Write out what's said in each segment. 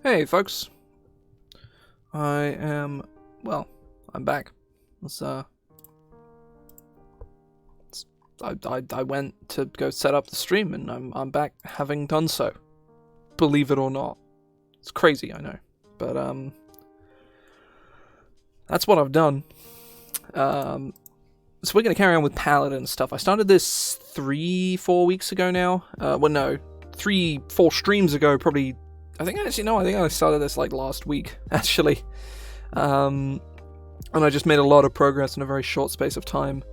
Hey folks, I'm back. I went to go set up the stream and I'm back having done so. Believe it or not. It's crazy, I know. But that's what I've done. So we're gonna carry on with Paladin stuff. I started this 3-4 weeks ago now. 3-4 streams ago, probably. I think I started this like last week, actually. And I just made a lot of progress in a very short space of time.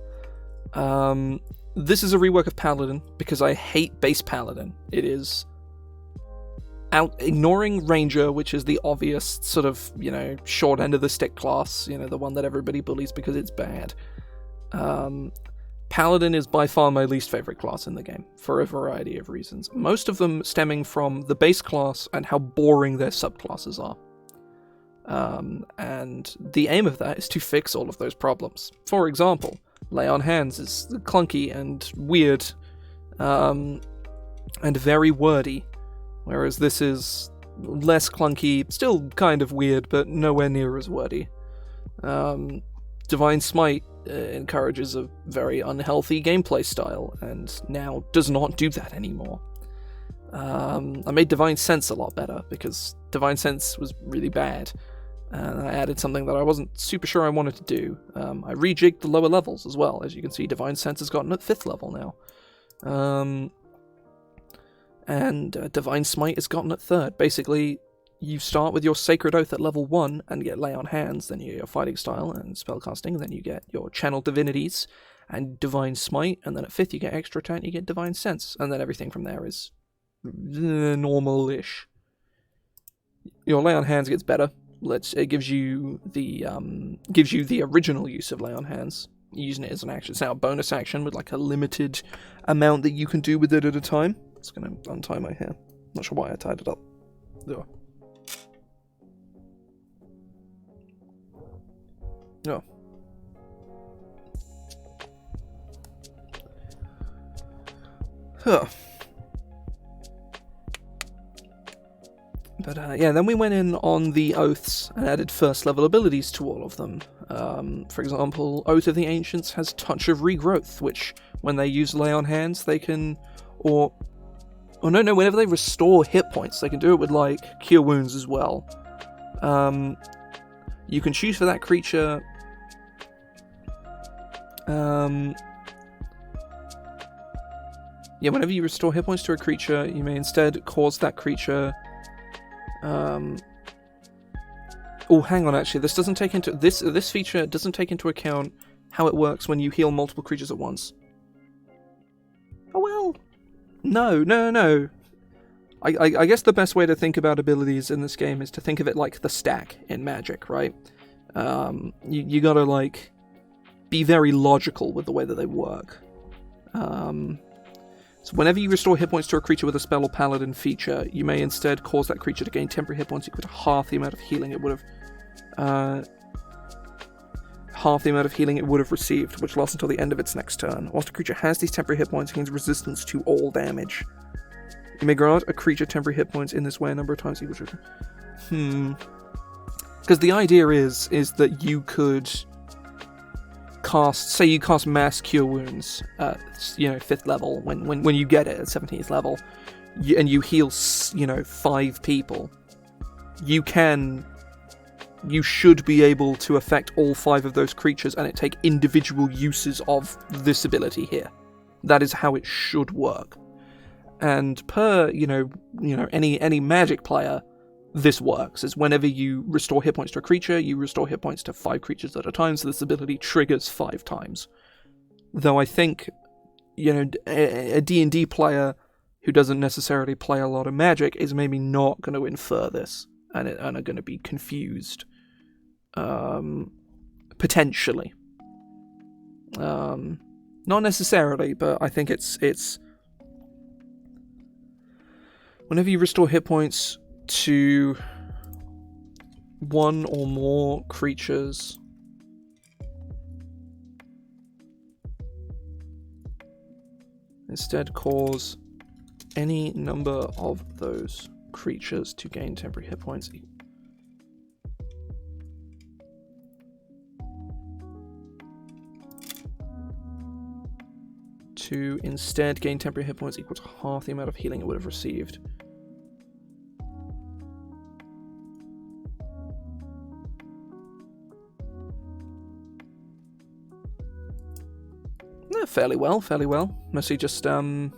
This is a rework of Paladin, because I hate base Paladin. It is ignoring Ranger, which is the obvious sort of, short end of the stick class, the one that everybody bullies because it's bad. Paladin is by far my least favorite class in the game, for a variety of reasons. Most of them stemming from the base class and how boring their subclasses are. And the aim of that is to fix all of those problems. For example, Lay on Hands is clunky and weird, and very wordy, whereas this is less clunky, still kind of weird, but nowhere near as wordy. Divine Smite encourages a very unhealthy gameplay style, and now does not do that anymore. I made Divine Sense a lot better, because Divine Sense was really bad, and I added something that I wasn't super sure I wanted to do. I rejigged the lower levels as well. As you can see, Divine Sense has gotten at 5th level now. And Divine Smite has gotten at 3rd. Basically, you start with your Sacred Oath at level 1 and get Lay on Hands, then you get your Fighting Style and Spellcasting, then you get your Channel Divinities and Divine Smite, and then at 5th you get Extra Attack, you get Divine Sense, and then everything from there is normal-ish. Your Lay on Hands gets better. It gives you the original use of Lay on Hands, using it as an action. It's now a bonus action with like a limited amount that you can do with it at a time. It's gonna untie my hair. Not sure why I tied it up. Ugh. No. Huh. But then we went in on the Oaths and added first level abilities to all of them. For example, Oath of the Ancients has Touch of Regrowth, which when they use Lay on Hands, they can, whenever they restore hit points, they can do it with like Cure Wounds as well. You can choose for that creature. Whenever you restore hit points to a creature, you may instead cause that creature. Hang on. Actually, this doesn't take into this feature doesn't take into account how it works when you heal multiple creatures at once. Oh well. No. I guess the best way to think about abilities in this game is to think of it like the stack in Magic, right? You gotta like be very logical with the way that they work. So whenever you restore hit points to a creature with a spell or paladin feature, you may instead cause that creature to gain temporary hit points equal to half the amount of healing it would have received, which lasts until the end of its next turn. Whilst a creature has these temporary hit points, it gains resistance to all damage. You may grant a creature temporary hit points in this way a number of times equal to... Because the idea is that you could cast Mass Cure Wounds at 5th level when you get it at 17th level, and you heal 5 people. You should be able to affect all 5 of those creatures and it take individual uses of this ability here. That is how it should work. And per any Magic player, this works, is whenever you restore hit points to a creature, you restore hit points to 5 creatures at a time, so this ability triggers 5 times. Though I think, a D&D player who doesn't necessarily play a lot of Magic is maybe not going to infer this, and are going to be confused. Potentially. Not necessarily, but I think it's... Whenever you restore hit points to one or more creatures, instead cause any number of those creatures to gain temporary hit points. To instead gain temporary hit points equal to half the amount of healing it would have received. Fairly well. Mostly just going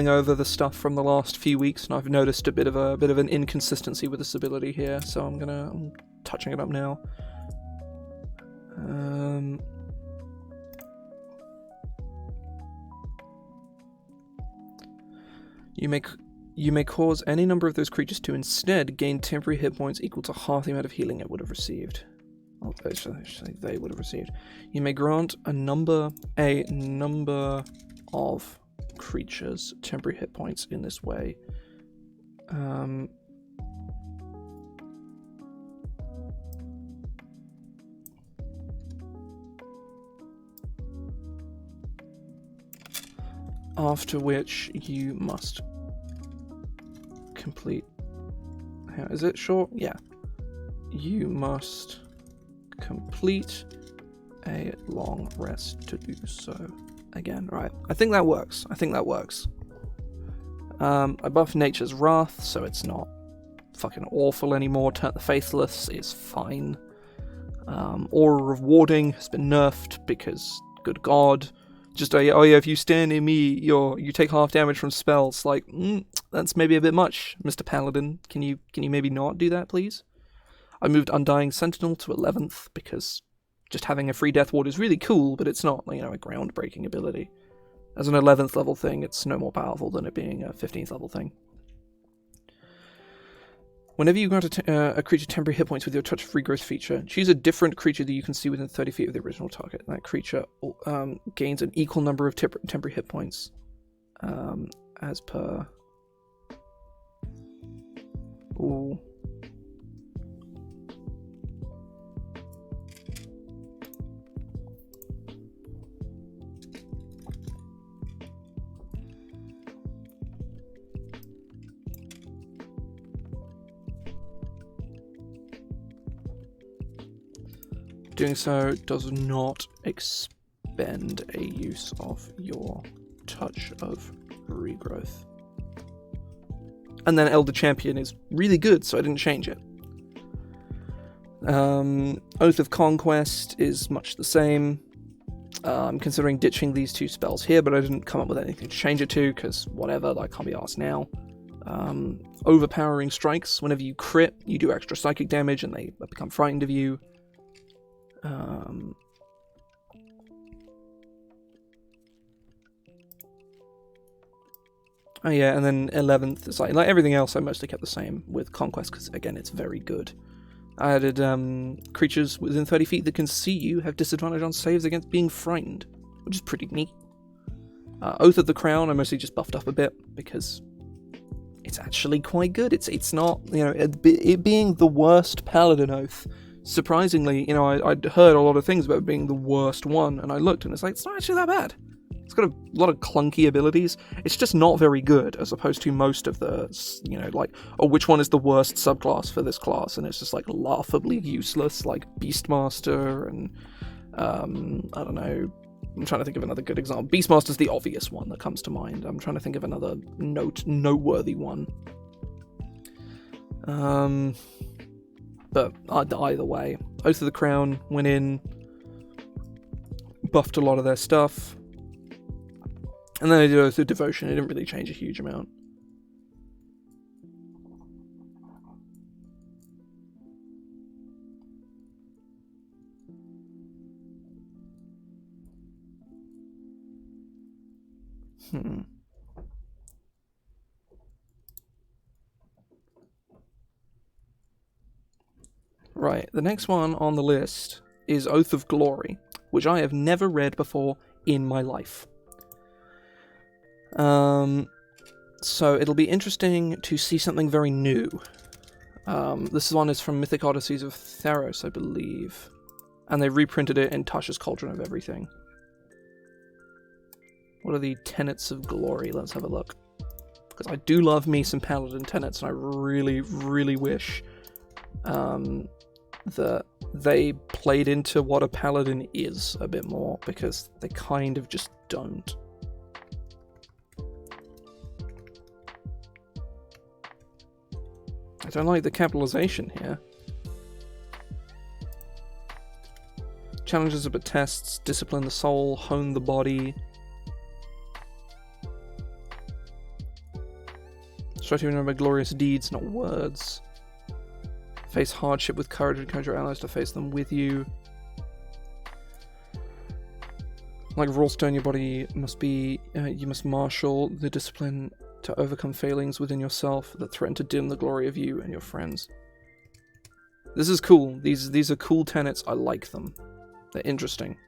over the stuff from the last few weeks, and I've noticed a bit of an inconsistency with this ability here, so I'm touching it up now. You may cause any number of those creatures to instead gain temporary hit points equal to half the amount of healing it would have received. Well, they would have received. You may grant a number of creatures temporary hit points in this way. After which you must complete. Is it short? Yeah. You must complete a long rest to do so. Again, right. I think that works. I buffed Nature's Wrath, so it's not fucking awful anymore. Turn the Faithless is fine. Aura of Warding has been nerfed because, good god. Just, oh yeah, if you stand near me, you take half damage from spells. Like, that's maybe a bit much, Mr. Paladin. Can you maybe not do that, please? I moved Undying Sentinel to 11th because just having a free Death Ward is really cool, but it's not, a groundbreaking ability. As an 11th level thing, it's no more powerful than it being a 15th level thing. Whenever you grant a creature temporary hit points with your Touch of Regrowth feature, choose a different creature that you can see within 30 feet of the original target. That creature gains an equal number of temporary hit points, as per... Ooh. Doing so does not expend a use of your Touch of Regrowth. And then Elder Champion is really good, so I didn't change it. Oath of Conquest is much the same. I'm considering ditching these two spells here, but I didn't come up with anything to change it to, because whatever, I can't be asked now. Overpowering Strikes. Whenever you crit, you do extra psychic damage, and they become frightened of you. Oh yeah, and then 11th is like everything else I mostly kept the same with Conquest, because again it's very good. I added creatures within 30 feet that can see you have disadvantage on saves against being frightened, which is pretty neat. Oath of the Crown I mostly just buffed up a bit because it's actually quite good. It's not, it being the worst Paladin Oath. Surprisingly, I'd heard a lot of things about it being the worst one, and I looked and it's like, it's not actually that bad. It's got a lot of clunky abilities. It's just not very good, as opposed to most of the, which one is the worst subclass for this class, and it's just laughably useless, like Beastmaster, and I don't know. I'm trying to think of another good example. Beastmaster's the obvious one that comes to mind. I'm trying to think of another noteworthy one. But either way, Oath of the Crown went in, buffed a lot of their stuff, and then I did Oath of Devotion. It didn't really change a huge amount. Right, the next one on the list is Oath of Glory, which I have never read before in my life. So it'll be interesting to see something very new. This one is from Mythic Odysseys of Theros, I believe. And they reprinted it in Tasha's Cauldron of Everything. What are the Tenets of Glory? Let's have a look. because I do love me some Paladin tenets, and I really, really wish that they played into what a Paladin is a bit more, because they kind of just don't. I don't like the capitalization here. Challenges but tests, discipline the soul, hone the body. Try to remember glorious deeds, not words. Face hardship with courage and encourage your allies to face them with you. Like raw stone, your body must be, you must marshal the discipline to overcome failings within yourself that threaten to dim the glory of you and your friends. This is cool. These are cool tenets. I like them. They're interesting.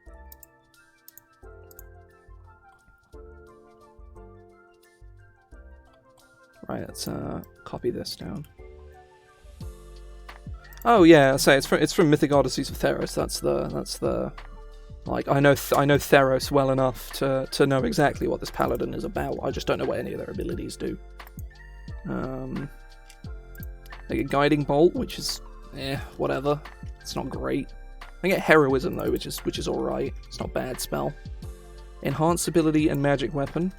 Right, let's copy this down. Oh yeah, I say it's from Mythic Odysseys of Theros. That's the like I know Theros well enough to know exactly what this Paladin is about. I just don't know what any of their abilities do. They get Guiding Bolt, which is whatever. It's not great. They get Heroism though, which is all right. It's not a bad spell. Enhanced ability and magic weapon.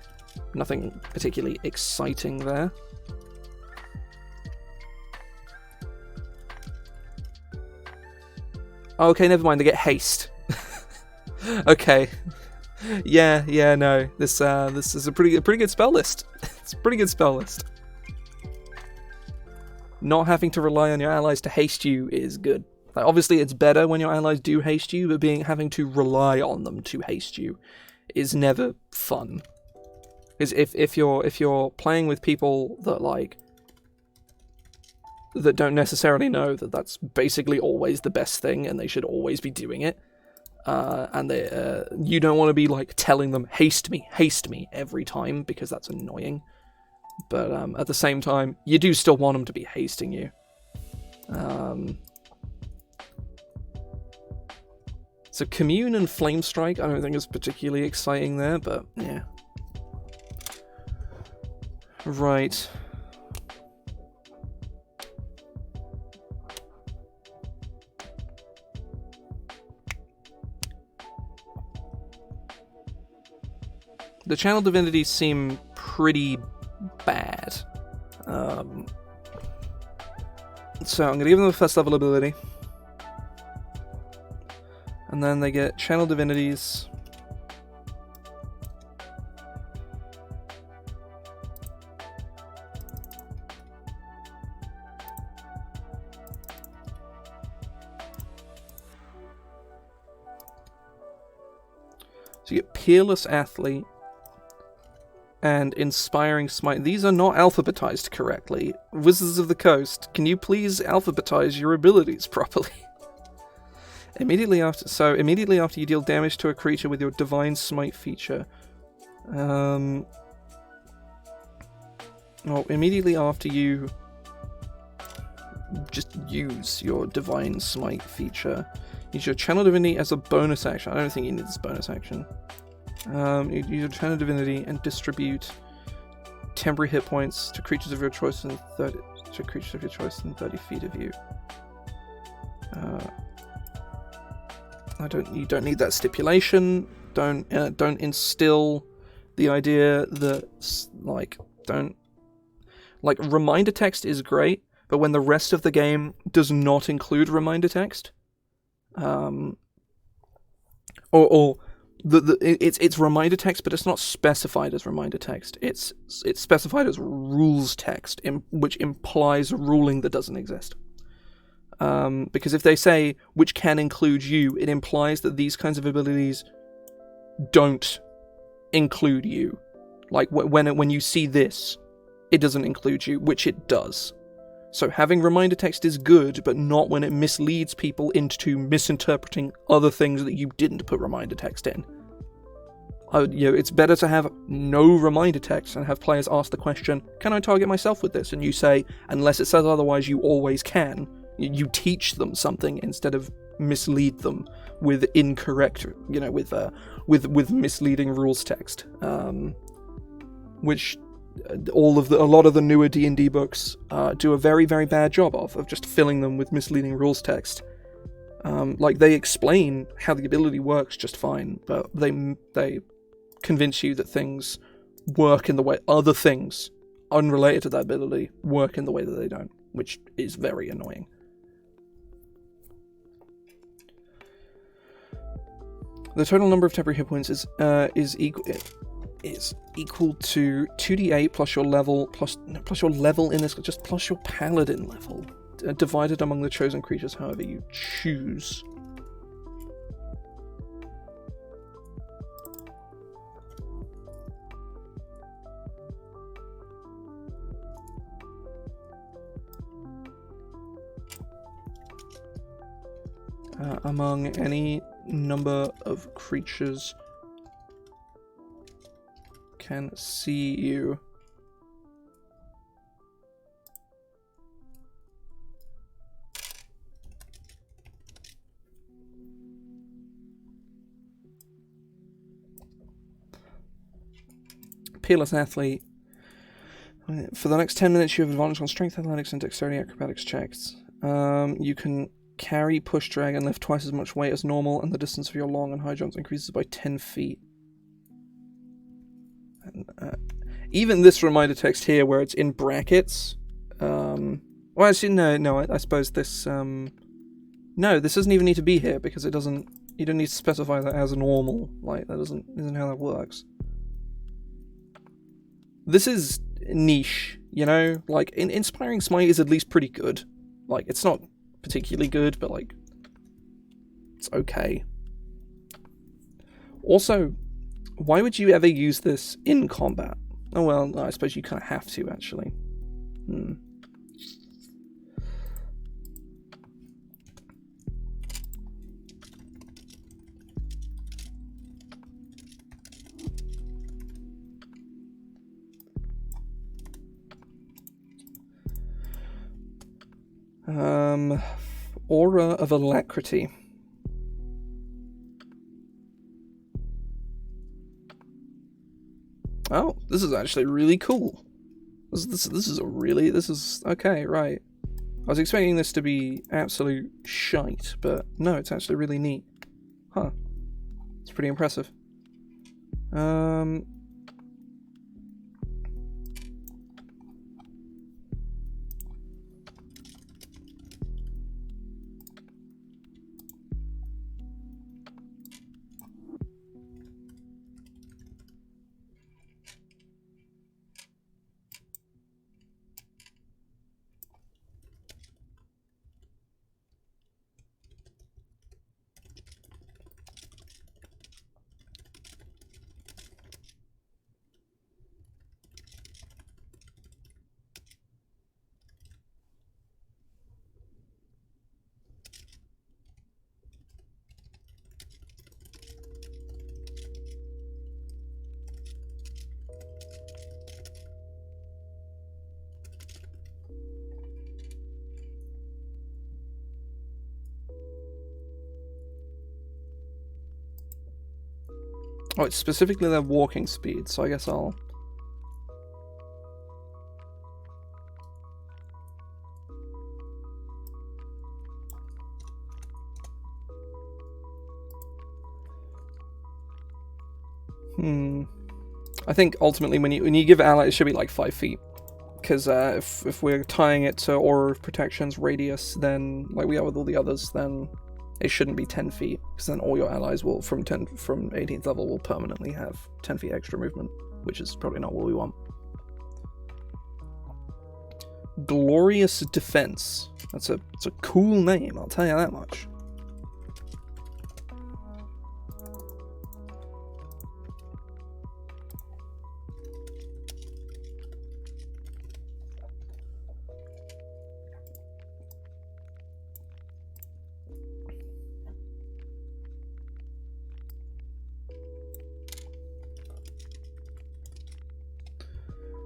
Nothing particularly exciting there. Okay, never mind. They get haste. Okay. Yeah, no. This is a pretty good spell list. It's a pretty good spell list. Not having to rely on your allies to haste you is good. Like, obviously, it's better when your allies do haste you, but having to rely on them to haste you is never fun. Because if you're playing with people that don't necessarily know that that's basically always the best thing and they should always be doing it, and you don't want to be like telling them haste me every time, because that's annoying. But at the same time, you do still want them to be hasting you. So Commune and Flame Strike I don't think is particularly exciting there, but yeah. Right. The channel divinities seem pretty bad. So I'm going to give them a first level ability. And then they get channel divinities. So you get Peerless Athlete and Inspiring Smite. These are not alphabetized correctly. Wizards of the Coast, can you please alphabetize your abilities properly? Immediately after you deal damage to a creature with your Divine Smite feature. Immediately after you just use your Divine Smite feature, use your Channel Divinity as a bonus action. I don't think you need this bonus action. You use your Channel Divinity and distribute temporary hit points to creatures of your choice in 30 feet of you. You don't need that stipulation. Don't instill the idea that reminder text is great, but when the rest of the game does not include reminder text, it's reminder text, but it's not specified as reminder text. It's specified as rules text, which implies a ruling that doesn't exist. Because if they say which can include you, it implies that these kinds of abilities don't include you. Like when you see this, it doesn't include you, which it does. So having reminder text is good, but not when it misleads people into misinterpreting other things that you didn't put reminder text in. It's better to have no reminder text and have players ask the question, can I target myself with this? And you say, unless it says otherwise, you always can. You teach them something instead of mislead them with incorrect, with misleading rules text, which a lot of the newer D&D books do a very, very bad job of just filling them with misleading rules text. Like, they explain how the ability works just fine, but they convince you that things work in the way other things unrelated to that ability work in the way that they don't, which is very annoying. The total number of temporary hit points is equal to 2d8 plus your level plus your level in this, just plus your paladin level, divided among the chosen creatures however you choose. Among any number of creatures can see you. Peerless athlete. For the next 10 minutes, you have advantage on strength, athletics, and dexterity acrobatics checks. You can carry, push, drag, and lift twice as much weight as normal, and the distance of your long and high jumps increases by 10 feet. And, even this reminder text here, where it's in brackets. Well, actually, no. I suppose this. No, this doesn't even need to be here because it doesn't. You don't need to specify that as normal. Like, that isn't how that works. This is niche, you know. Like, Inspiring Smite is at least pretty good. Like, it's not particularly good, but like, it's okay. Also, why would you ever use this in combat? Oh well, I suppose you kind of have to, actually. Aura of Alacrity. Oh, this is actually really cool. This is okay, right. I was expecting this to be absolute shite, but no, it's actually really neat. Huh. It's pretty impressive. Oh, it's specifically their walking speed, so I guess I'll... I think ultimately when you give ally, it should be like 5 feet. Because if we're tying it to Aura of Protection's radius, then, like we are with all the others, then it shouldn't be 10 feet. Because then all your allies will, from 18th level, will permanently have 10 feet extra movement. Which is probably not what we want. Glorious Defense. It's a cool name, I'll tell you that much.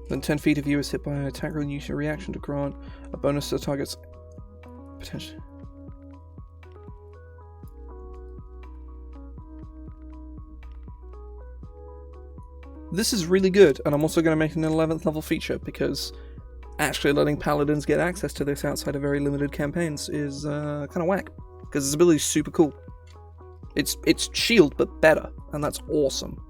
Then 10 feet of you is hit by an attack roll and use your reaction to grant a bonus to the target's potential. this is really good, and I'm also going to make an 11th level feature, because actually letting Paladins get access to this outside of very limited campaigns is kind of whack, because this ability is super cool. It's shield, but better, and that's awesome.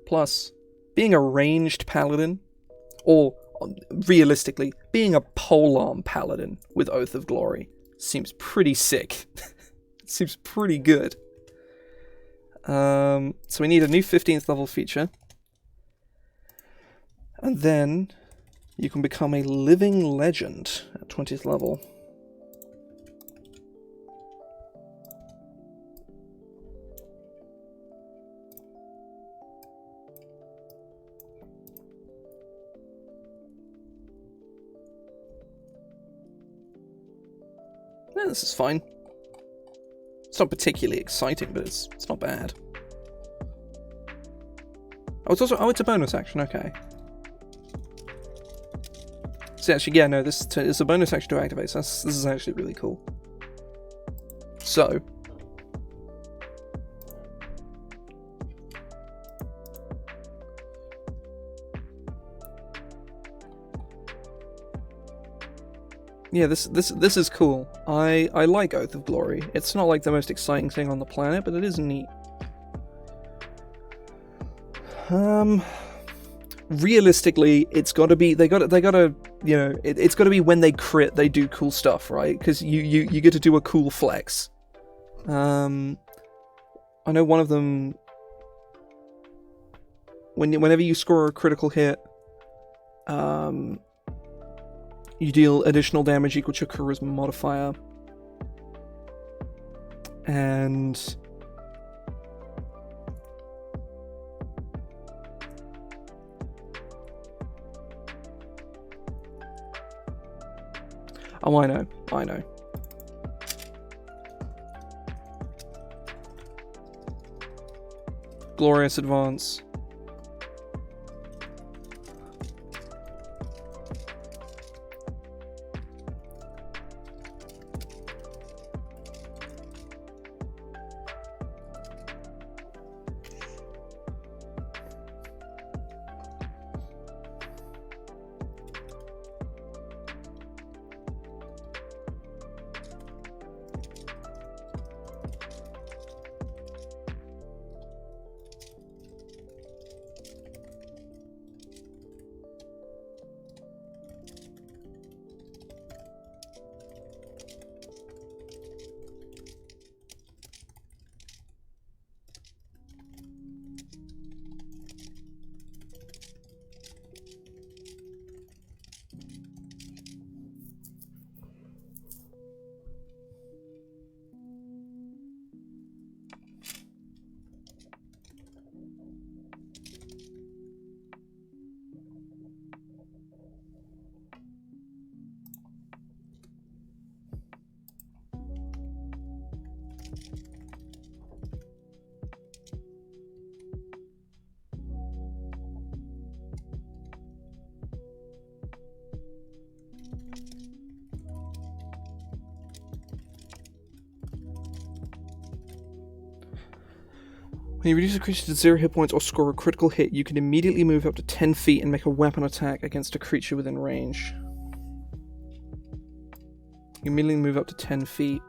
Plus, being a ranged Paladin, or realistically, being a polearm Paladin with Oath of Glory seems pretty sick. Seems pretty good. So we need a new 15th level feature. And then you can become a living legend at 20th level. Yeah, this is fine. It's not particularly exciting, but it's not bad. Oh, it's a bonus action. Okay. So actually, yeah, no, this is a bonus action to activate. So this is actually really cool. So. Yeah, this is cool. I like Oath of Glory. It's not like the most exciting thing on the planet, but it is neat. Realistically, it's got to be they got to you know it's got to be when they crit they do cool stuff, right? Because you get to do a cool flex. I know one of them. Whenever you score a critical hit, you deal additional damage equal to your charisma modifier. And oh, I know. Glorious Advance. When you reduce a creature to 0 hit points or score a critical hit, you can immediately move up to 10 feet and make a weapon attack against a creature within range. You immediately move up to 10 feet.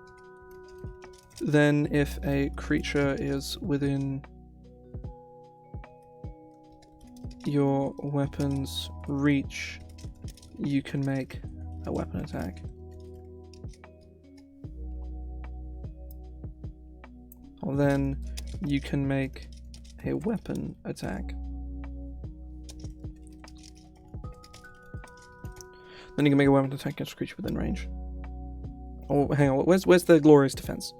Then, if a creature is within your weapon's reach, you can make a weapon attack. Or then you can make a weapon attack. Then you can make a weapon attack against a creature within range. Oh, hang on, where's the glorious defense?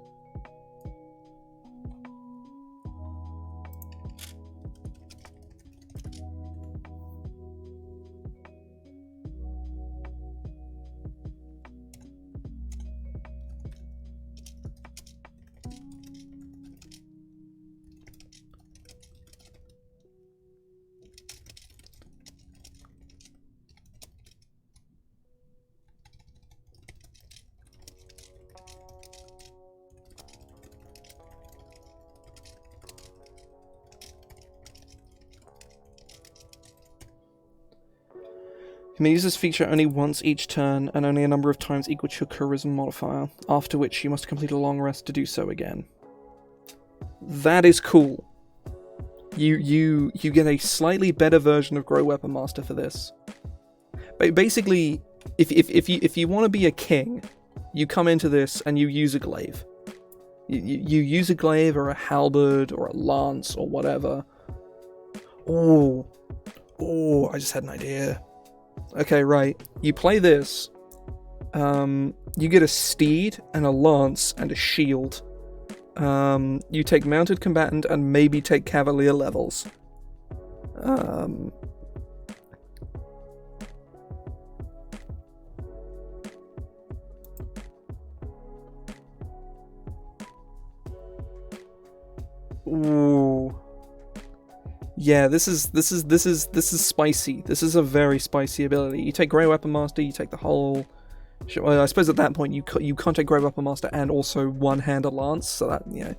You may use this feature only once each turn, and only a number of times equal to your charisma modifier, after which you must complete a long rest to do so again. That is cool. You get a slightly better version of Grow Weapon Master for this. But basically, if you want to be a king, you come into this and you use a glaive. You use a glaive or a halberd or a lance or whatever. Oh, I just had an idea. Okay, right. You play this. You get a steed and a lance and a shield. You take mounted combatant and maybe take cavalier levels. Ooh. Yeah, this is spicy. This is a very spicy ability. You take Grey Weapon Master, you take the whole. Well, I suppose at that point you can't take Grey Weapon Master and also one-handed lance, so that, you know,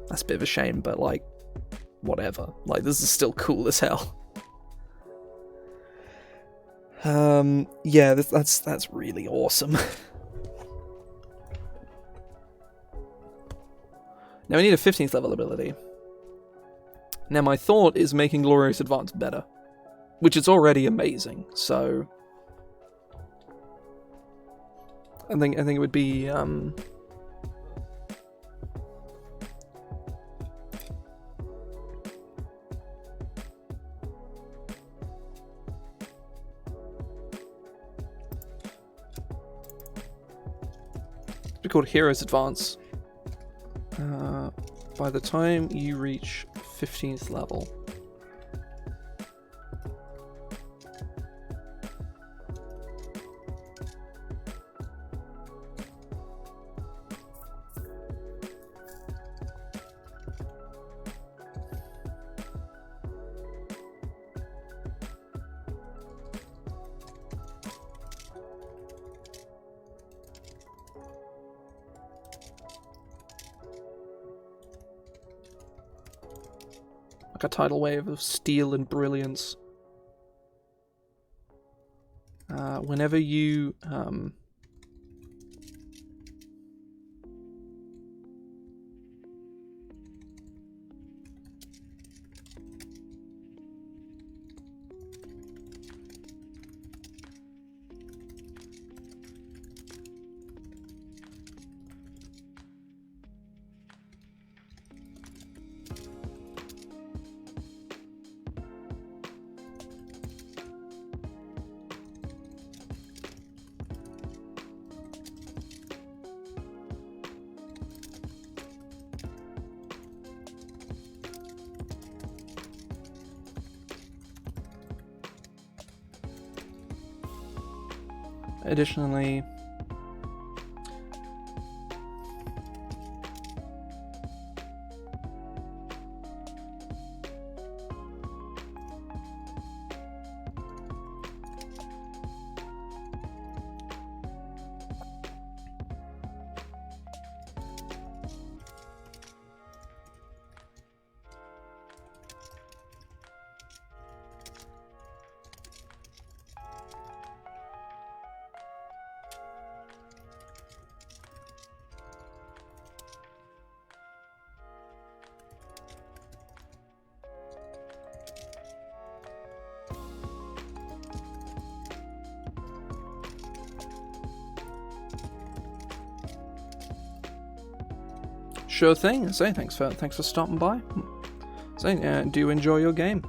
that's a bit of a shame. But like, whatever. Like, this is still cool as hell. Yeah, that's really awesome. Now we need a 15th level ability. Now my thought is making Glorious Advance better, which is already amazing. So I think it would be be called Hero's Advance. By the time you reach 15th level. A tidal wave of steel and brilliance. Whenever you additionally sure thing. So thanks for stopping by. So do enjoy your game.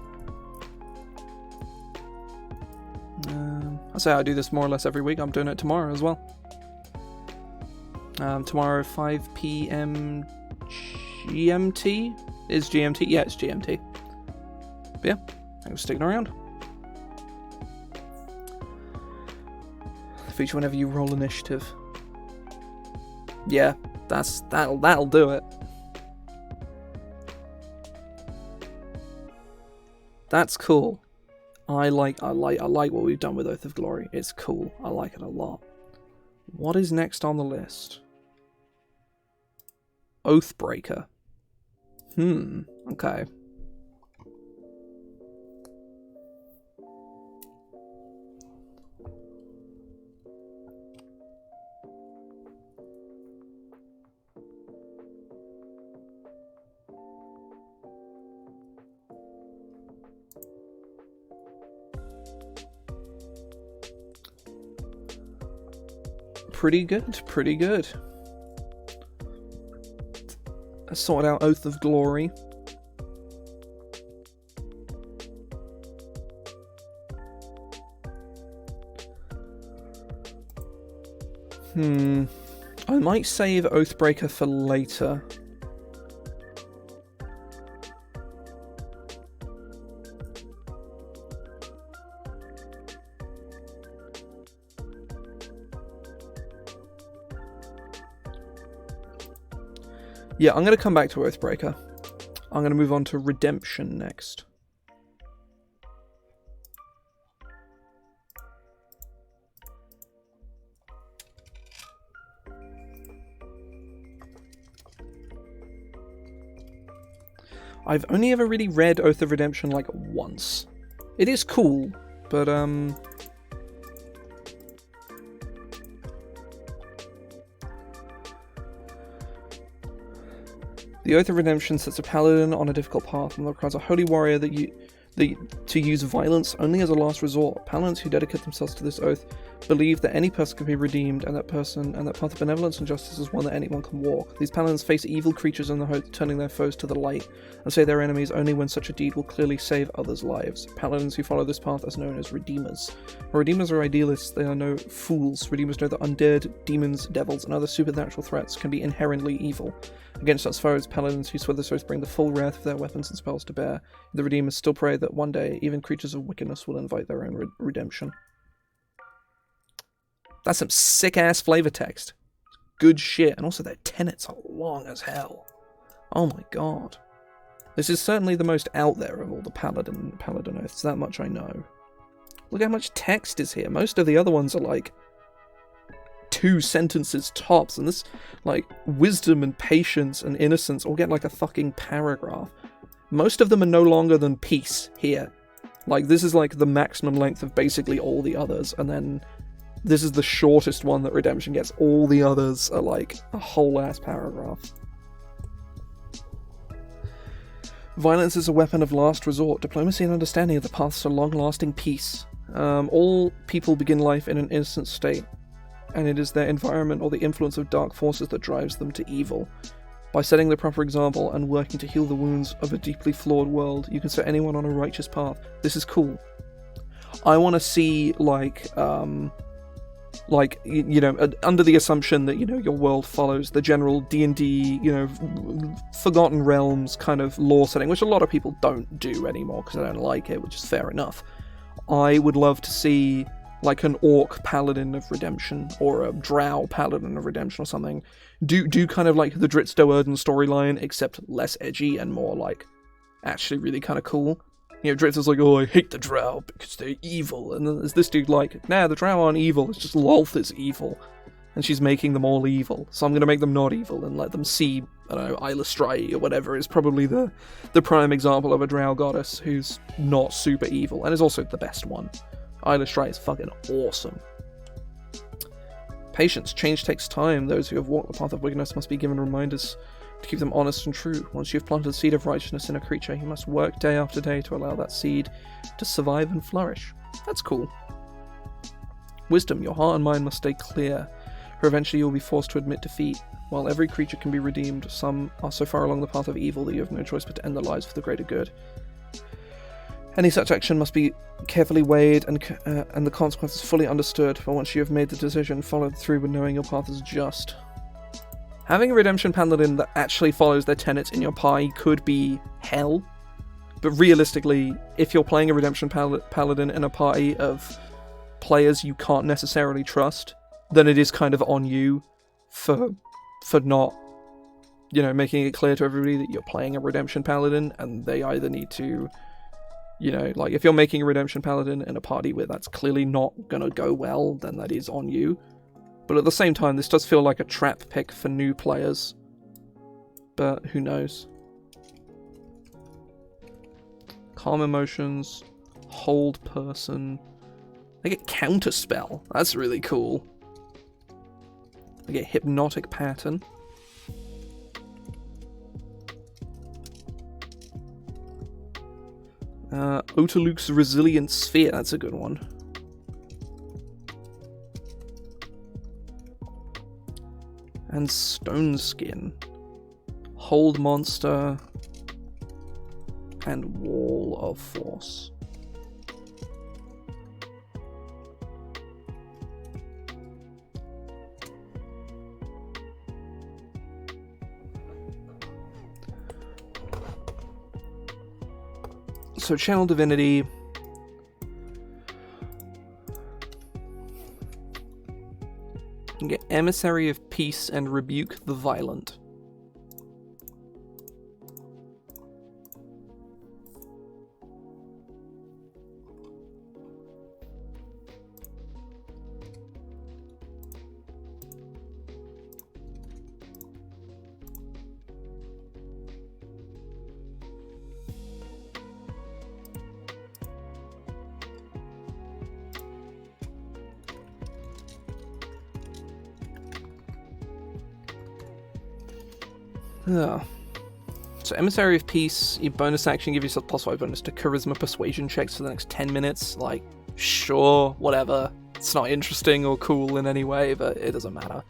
I say I do this more or less every week. I'm doing it tomorrow as well. Tomorrow 5 p.m. GMT is GMT. Yeah, it's GMT. But yeah, thanks for sticking around. Feature whenever you roll initiative. Yeah. That'll do it. That's cool. I like what we've done with Oath of Glory. It's cool. I like it a lot. What is next on the list? Oathbreaker. Okay. pretty good, pretty good. Let's sort out Oath of Glory. I might save Oathbreaker for later. Yeah, I'm going to come back to Oathbreaker. I'm going to move on to Redemption next. I've only ever really read Oath of Redemption like once. It is cool, but the Oath of Redemption sets a paladin on a difficult path and requires a holy warrior to use violence only as a last resort. Paladins who dedicate themselves to this oath believe that any person can be redeemed, and that path of benevolence and justice is one that anyone can walk. These paladins face evil creatures in the hope of turning their foes to the light, and say their enemies only when such a deed will clearly save others' lives. Paladins who follow this path are known as Redeemers. While Redeemers are idealists, they are no fools. Redeemers know that undead, demons, devils, and other supernatural threats can be inherently evil. Against such foes, Paladins who swear this oath bring the full wrath of their weapons and spells to bear. The Redeemers still pray that one day, even creatures of wickedness will invite their own redemption. That's some sick-ass flavor text. Good shit. And also their tenets are long as hell. Oh my god. This is certainly the most out there of all the Paladin oaths, that much I know. Look how much text is here. Most of the other ones are like 2 sentences tops, and this, like, wisdom and patience and innocence all get like a fucking paragraph. Most of them are no longer than peace here. Like, this is like the maximum length of basically all the others, and then this is the shortest one that Redemption gets. All the others are like a whole ass paragraph. Violence is a weapon of last resort. Diplomacy and understanding are the paths to long-lasting peace. All people begin life in an innocent state, and it is their environment or the influence of dark forces that drives them to evil. By setting the proper example and working to heal the wounds of a deeply flawed world, you can set anyone on a righteous path. This is cool. I want to see, like, you know, under the assumption that, you know, your world follows the general D&D, you know, Forgotten Realms kind of lore setting, which a lot of people don't do anymore because they don't like it, which is fair enough. I would love to see, like, an Orc Paladin of Redemption, or a Drow Paladin of Redemption or something. Do kind of like the Dritz Do'Urden storyline, except less edgy and more, like, actually really kind of cool. You know, Dritz is like, oh, I hate the Drow because they're evil. And then there's this dude like, nah, the Drow aren't evil, it's just Lolth is evil. And she's making them all evil. So I'm going to make them not evil and let them see, I don't know, Isla Strai or whatever is probably the prime example of a Drow goddess who's not super evil, and is also the best one. Isla Strai is fucking awesome. Patience. Change takes time. Those who have walked the path of wickedness must be given reminders to keep them honest and true. Once you've planted the seed of righteousness in a creature, you must work day after day to allow that seed to survive and flourish. That's cool. Wisdom. Your heart and mind must stay clear, for eventually you will be forced to admit defeat. While every creature can be redeemed, some are so far along the path of evil that you have no choice but to end their lives for the greater good. Any such action must be carefully weighed and the consequences fully understood, but once you have made the decision, followed through with knowing your path is just. Having a Redemption Paladin that actually follows their tenets in your party could be hell, but realistically, if you're playing a Redemption Paladin in a party of players you can't necessarily trust, then it is kind of on you for not, you know, making it clear to everybody that you're playing a Redemption Paladin, and they either need to, you know, like, if you're making a Redemption Paladin in a party where that's clearly not gonna go well, then that is on you. But at the same time, this does feel like a trap pick for new players. But who knows? Calm emotions, hold person. I get counterspell. That's really cool. I get hypnotic pattern. Otaluk's Resilient Sphere, that's a good one. and Stone Skin. Hold Monster and Wall of Force. So Channel Divinity. You can get Emissary of Peace and Rebuke the Violent. So Emissary of Peace, your bonus action give yourself +5 bonus to Charisma Persuasion checks for the next 10 minutes. Like, sure, whatever. It's not interesting or cool in any way, but it doesn't matter.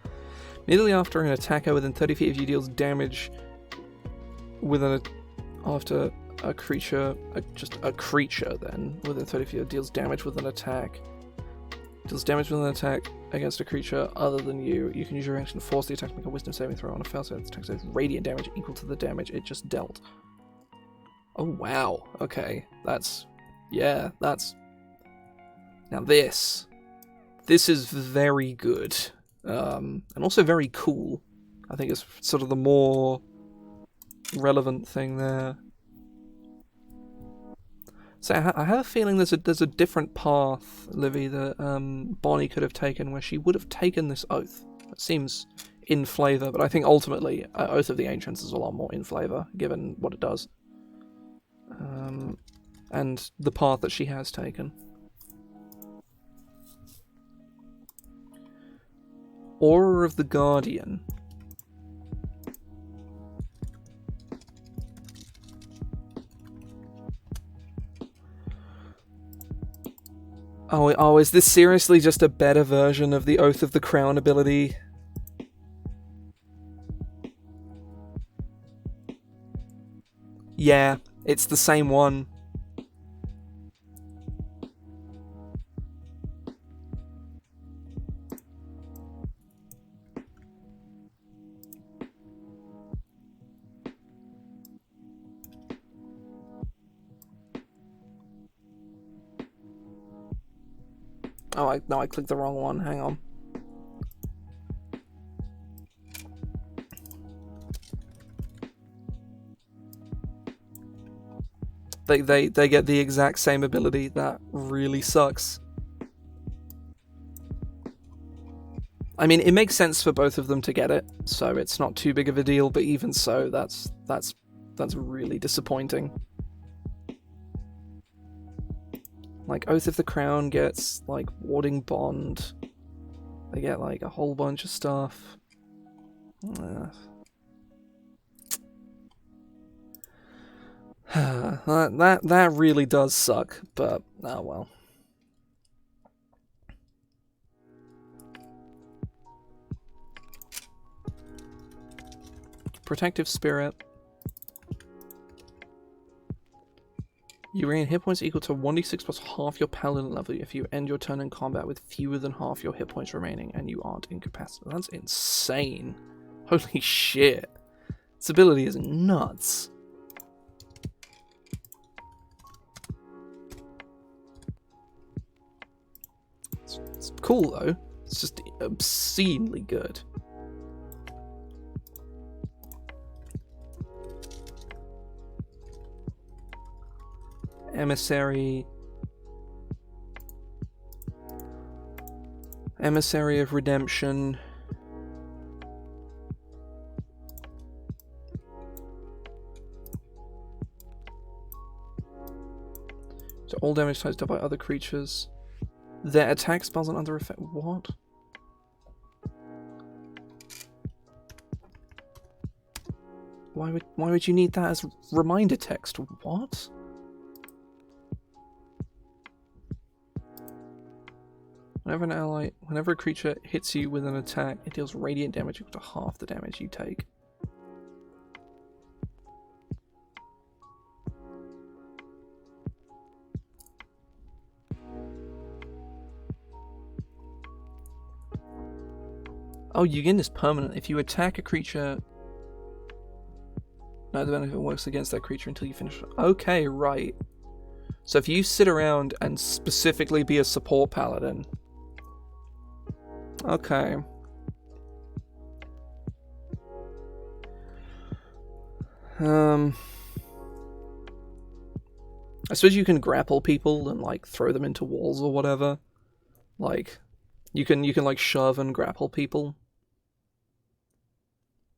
Immediately after an attacker within 30 feet of you deals damage after a creature, just a creature then, within 30 feet deals damage with an attack. Deals damage with an attack against a creature other than you. You can use your action to force the attack to make a wisdom saving throw on a fail save. The attack saves radiant damage equal to the damage it just dealt. Oh wow, okay. That's... yeah, that's... Now this is very good. And also very cool. I think it's sort of the more relevant thing there. So I have a feeling there's a different path, Livy, that Bonnie could have taken, where she would have taken this oath. It seems in flavour, but I think ultimately Oath of the Ancients is a lot more in flavour, given what it does. And the path that she has taken. Aura of the Guardian. Oh, is this seriously just a better version of the Oath of the Crown ability? Yeah, it's the same one. Oh, no, I clicked the wrong one. Hang on. They get the exact same ability. That really sucks. I mean, it makes sense for both of them to get it, so it's not too big of a deal. But even so, that's really disappointing. Like, Oath of the Crown gets, like, Warding Bond. They get, like, a whole bunch of stuff. That really does suck, but, oh well. Protective Spirit. You regain hit points equal to 1d6 plus half your paladin level if you end your turn in combat with fewer than half your hit points remaining and you aren't incapacitated. That's insane. Holy shit. This ability is nuts. It's cool though. It's just obscenely good. Emissary of Redemption. So all damage types done by other creatures. Their attack spells are under effect. What? Why would you need that as reminder text? What? Whenever a creature hits you with an attack, it deals radiant damage equal to half the damage you take. Oh, you gain this permanent. If you attack a creature... No, the benefit works against that creature until you finish. Okay, right. So if you sit around and specifically be a support paladin... Okay. I suppose you can grapple people and, like, throw them into walls or whatever. Like, you can like, shove and grapple people.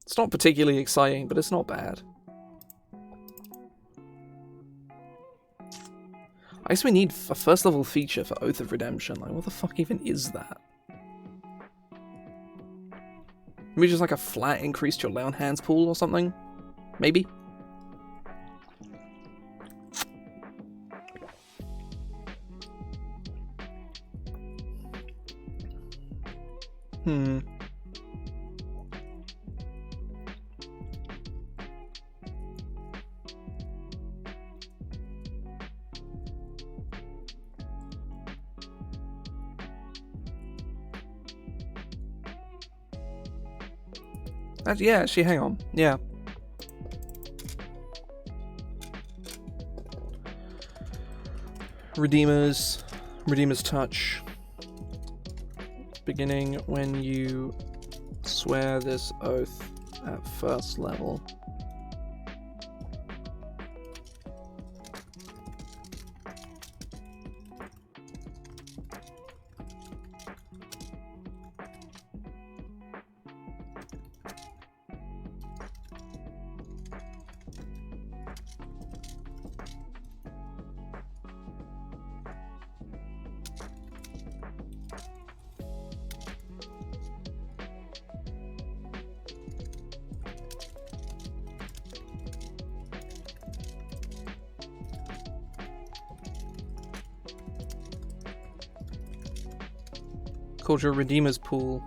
It's not particularly exciting, but it's not bad. I guess we need a first level feature for Oath of Redemption. Like, what the fuck even is that? Maybe just like a flat increase to your lay on hands pool or something? Maybe? Yeah, actually, hang on. Yeah. Redeemer's Touch. Beginning when you swear this oath at first level. Called your Redeemer's Pool.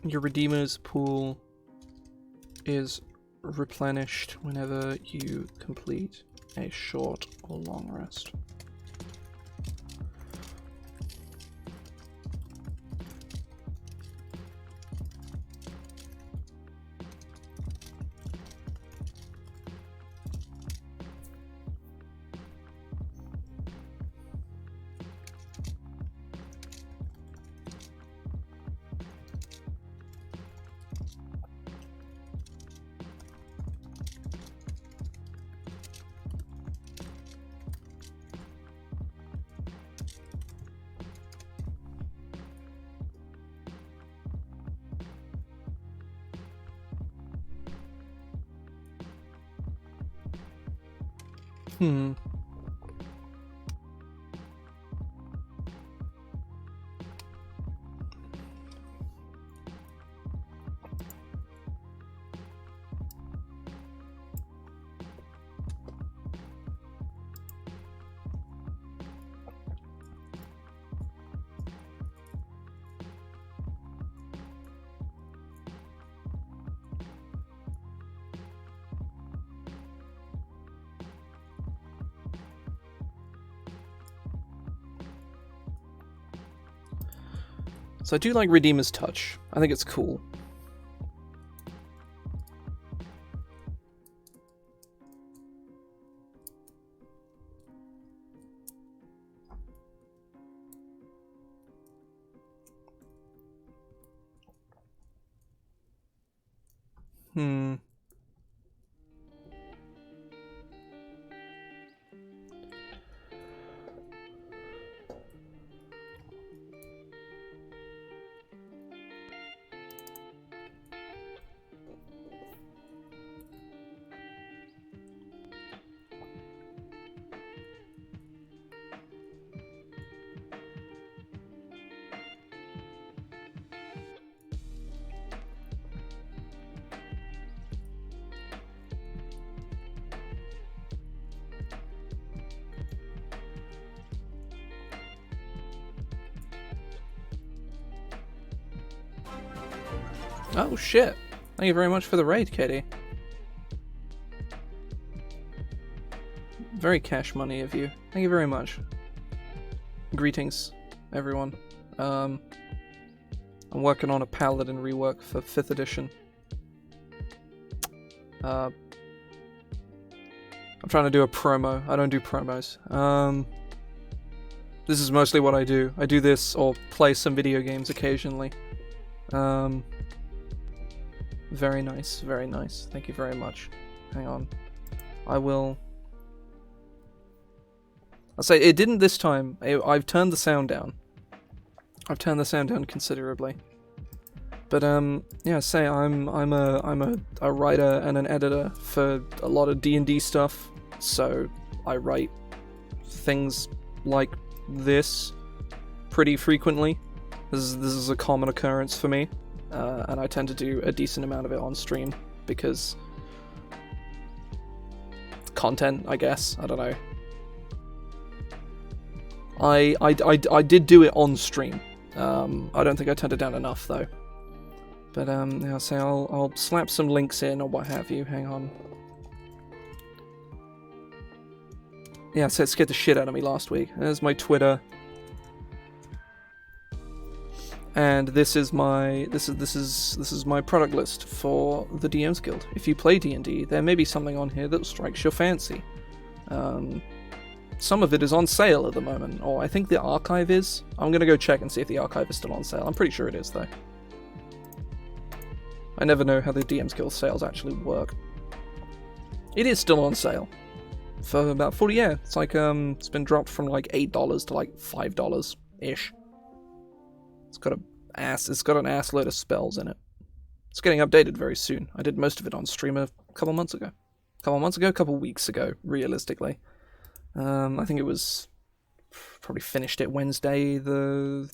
Your Redeemer's Pool is replenished whenever you complete a short or long rest. So I do like Redeemer's Touch. I think it's cool. Oh shit. Thank you very much for the raid, Katie. Very cash money of you. Thank you very much. Greetings, everyone. I'm working on a Paladin rework for 5th edition. I'm trying to do a promo. I don't do promos. This is mostly what I do. I do this or play some video games occasionally. Very nice, very nice. Thank you very much. Hang on. I'll say it didn't this time. I've turned the sound down. I've turned the sound down considerably. But yeah, say I'm a writer and an editor for a lot of D&D stuff. So I write things like this pretty frequently. This is a common occurrence for me. And I tend to do a decent amount of it on stream because content, I guess. I don't know. I did do it on stream. I don't think I turned it down enough though. But yeah, so I'll slap some links in or what have you. Hang on. Yeah, so it scared the shit out of me last week. There's my Twitter. And this is my my product list for the DM's Guild. If you play D&D, there may be something on here that strikes your fancy. Some of it is on sale at the moment, or I think the archive is. I'm gonna go check and see if the archive is still on sale. I'm pretty sure it is though. I never know how the DM's Guild sales actually work. It is still on sale for about 40. Yeah, it's like it's been dropped from like $8 to like $5 ish. It's got an ass load of spells in it. It's getting updated very soon. I did most of it on stream a couple months ago. Couple weeks ago, realistically. I think it was probably finished it Wednesday the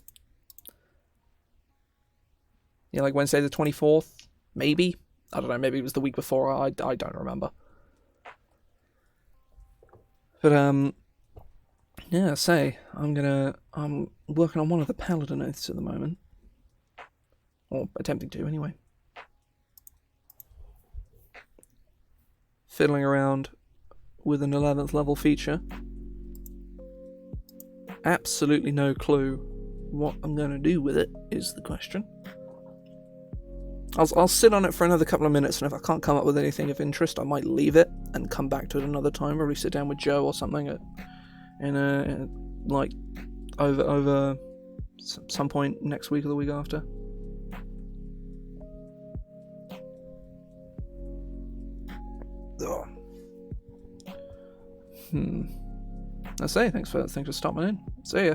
24th, maybe. I don't know, maybe it was the week before. I don't remember. But yeah, say, I'm working on one of the Paladin oaths at the moment. Or attempting to, anyway. Fiddling around with an 11th level feature. Absolutely no clue what I'm going to do with it, is the question. I'll sit on it for another couple of minutes, and if I can't come up with anything of interest, I might leave it and come back to it another time, or sit down with Joe or something over some point next week or the week after. Ugh. I say thanks for stopping in. See ya.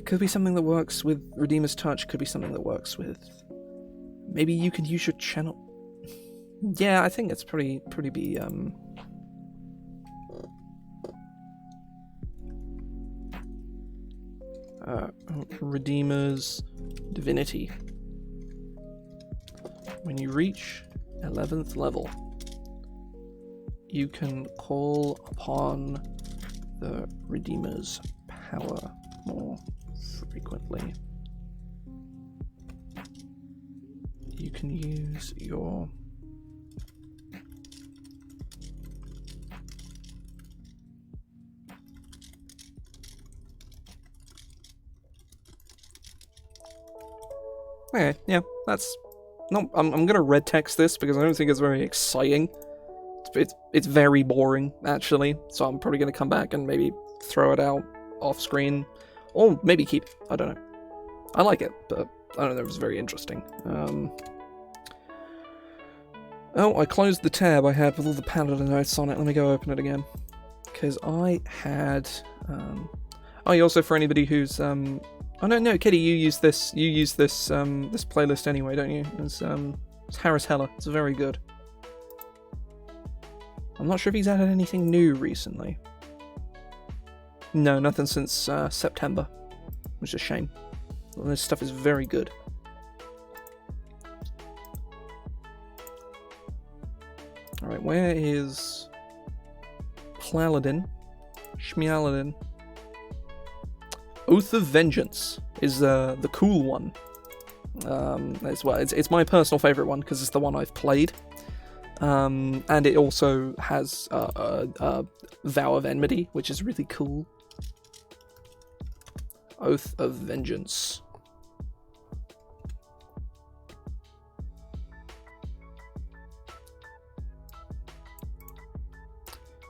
Could be something that works with Redeemer's Touch. Could be something that works with. Maybe you could use your channel. Yeah, I think it's pretty be Redeemer's Divinity. When you reach 11th level, you can call upon the Redeemer's power more frequently. You can use your okay, yeah, that's no. I'm gonna red text this because I don't think it's very exciting. It's very boring actually. So I'm probably gonna come back and maybe throw it out off screen, or maybe keep it. I don't know. I like it, but I don't know, it was very interesting. Oh, I closed the tab I had with all the Paladin notes on it. Let me go open it again. Because I had... Oh, also for anybody who's... Oh, no, Kitty, you use this this playlist anyway, don't you? It's Harris Heller. It's very good. I'm not sure if he's added anything new recently. No, nothing since September. Which is a shame. All this stuff is very good. Alright, where is Paladin? Shmialadin. Oath of Vengeance is the cool one. As well, it's my personal favourite one because it's the one I've played. And it also has a Vow of Enmity, which is really cool. Oath of Vengeance.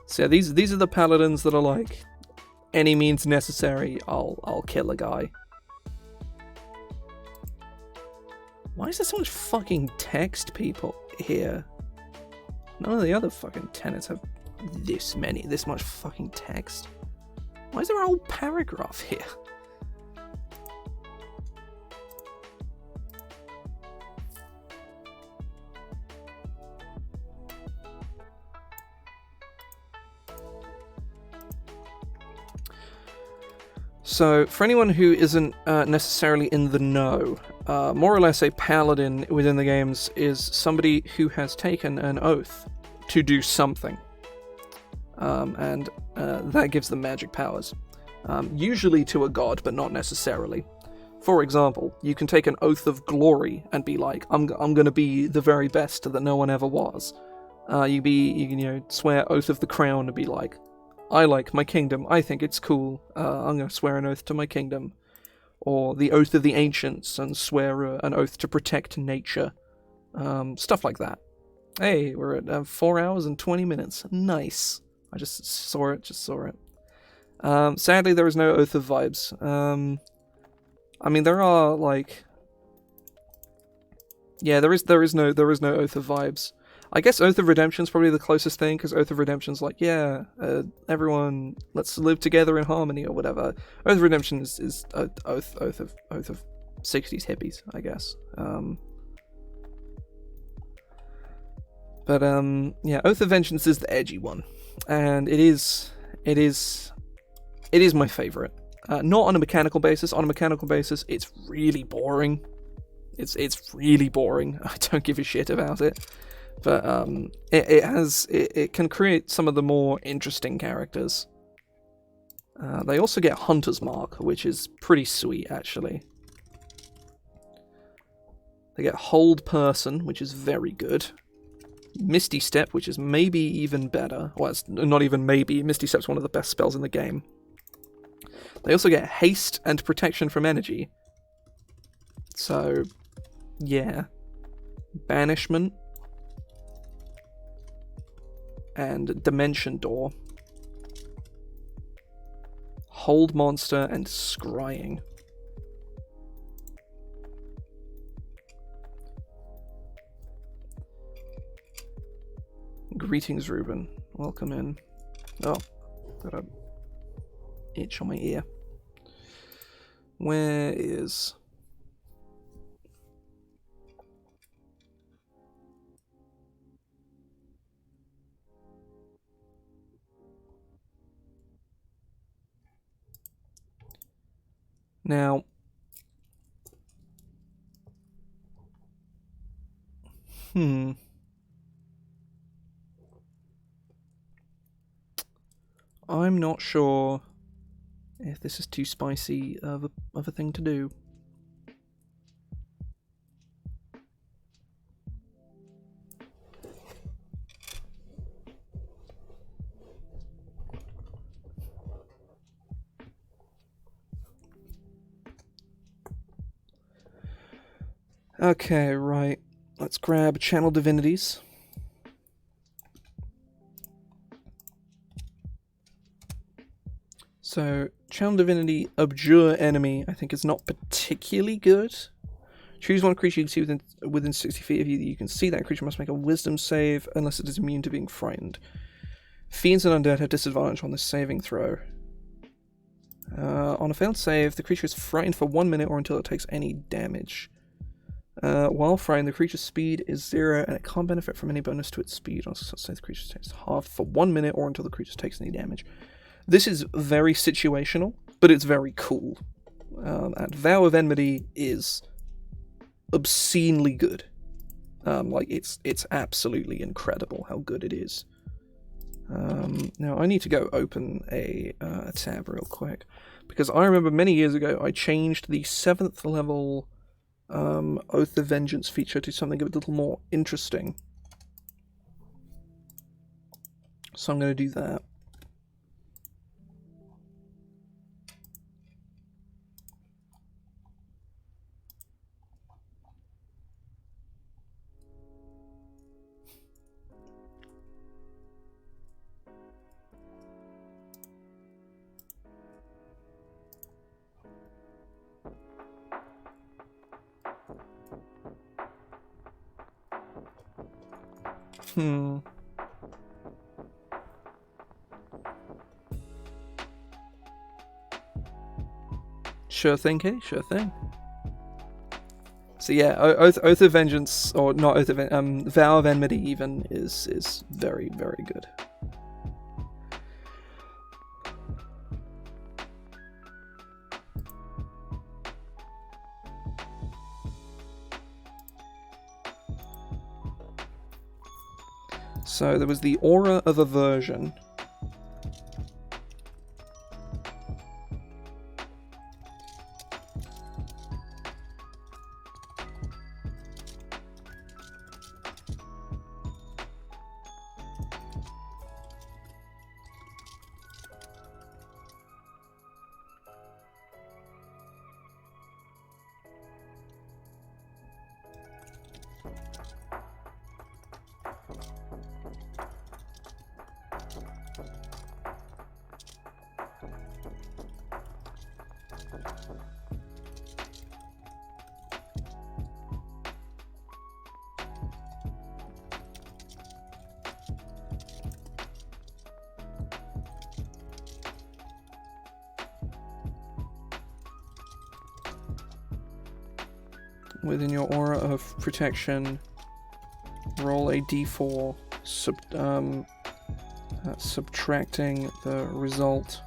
So yeah, these are the paladins that are like, any means necessary, I'll kill a guy. Why is there so much fucking text, people, here? None of the other fucking tenets have this much fucking text. Why is there a whole paragraph here? So, for anyone who isn't necessarily in the know, more or less a paladin within the games is somebody who has taken an oath to do something. And that gives them magic powers. Usually to a god, but not necessarily. For example, you can take an oath of glory and be like, I'm going to be the very best that no one ever was. You can swear oath of the crown and be like, I like my kingdom, I think it's cool, I'm going to swear an oath to my kingdom. Or the oath of the ancients and swear an oath to protect nature. Stuff like that. Hey, we're at 4 hours and 20 minutes. Nice. I just saw it. Sadly, there is no Oath of Vibes. I mean, there are, like... Yeah, there is no Oath of Vibes. I guess Oath of Redemption is probably the closest thing, because Oath of Redemption's like, yeah, everyone, let's live together in harmony, or whatever. Oath of Redemption is Oath of 60s hippies, I guess. Yeah, Oath of Vengeance is the edgy one, and it is my favorite. Not on a mechanical basis. On a mechanical basis, it's really boring. It's really boring. I don't give a shit about it. But it can create some of the more interesting characters. They also get Hunter's Mark, which is pretty sweet, actually. They get Hold Person, which is very good. Misty Step, which is maybe even better. Well, it's not even maybe. Misty Step's one of the best spells in the game. They also get Haste and Protection from Energy. So, yeah. Banishment. And Dimension Door. Hold Monster and Scrying. Greetings, Ruben. Welcome in. Oh, got a itch on my ear. Where is... Now, I'm not sure if this is too spicy of a thing to do. Okay, right. Let's grab Channel Divinities. So, Channel Divinity, Abjure Enemy, I think is not particularly good. Choose one creature you can see within 60 feet of you that you can see. That creature must make a wisdom save unless it is immune to being frightened. Fiends and undead have disadvantage on this saving throw. On a failed save, the creature is frightened for 1 minute or until it takes any damage. While frightened, the creature's speed is 0 and it can't benefit from any bonus to its speed. On such save, the creature takes half for 1 minute or until the creature takes any damage. This is very situational, but it's very cool. And Vow of Enmity is obscenely good. Like it's absolutely incredible how good it is. Now I need to go open a tab real quick, because I remember many years ago I changed the 7th level Oath of Vengeance feature to something a little more interesting. So I'm going to do that. Sure thing, Kay. Sure thing. So yeah, Oath of Vengeance, or not Oath of Vow of Enmity even is very, very good. So there was the Aura of Aversion. Within your aura of protection, roll a d4, subtracting the result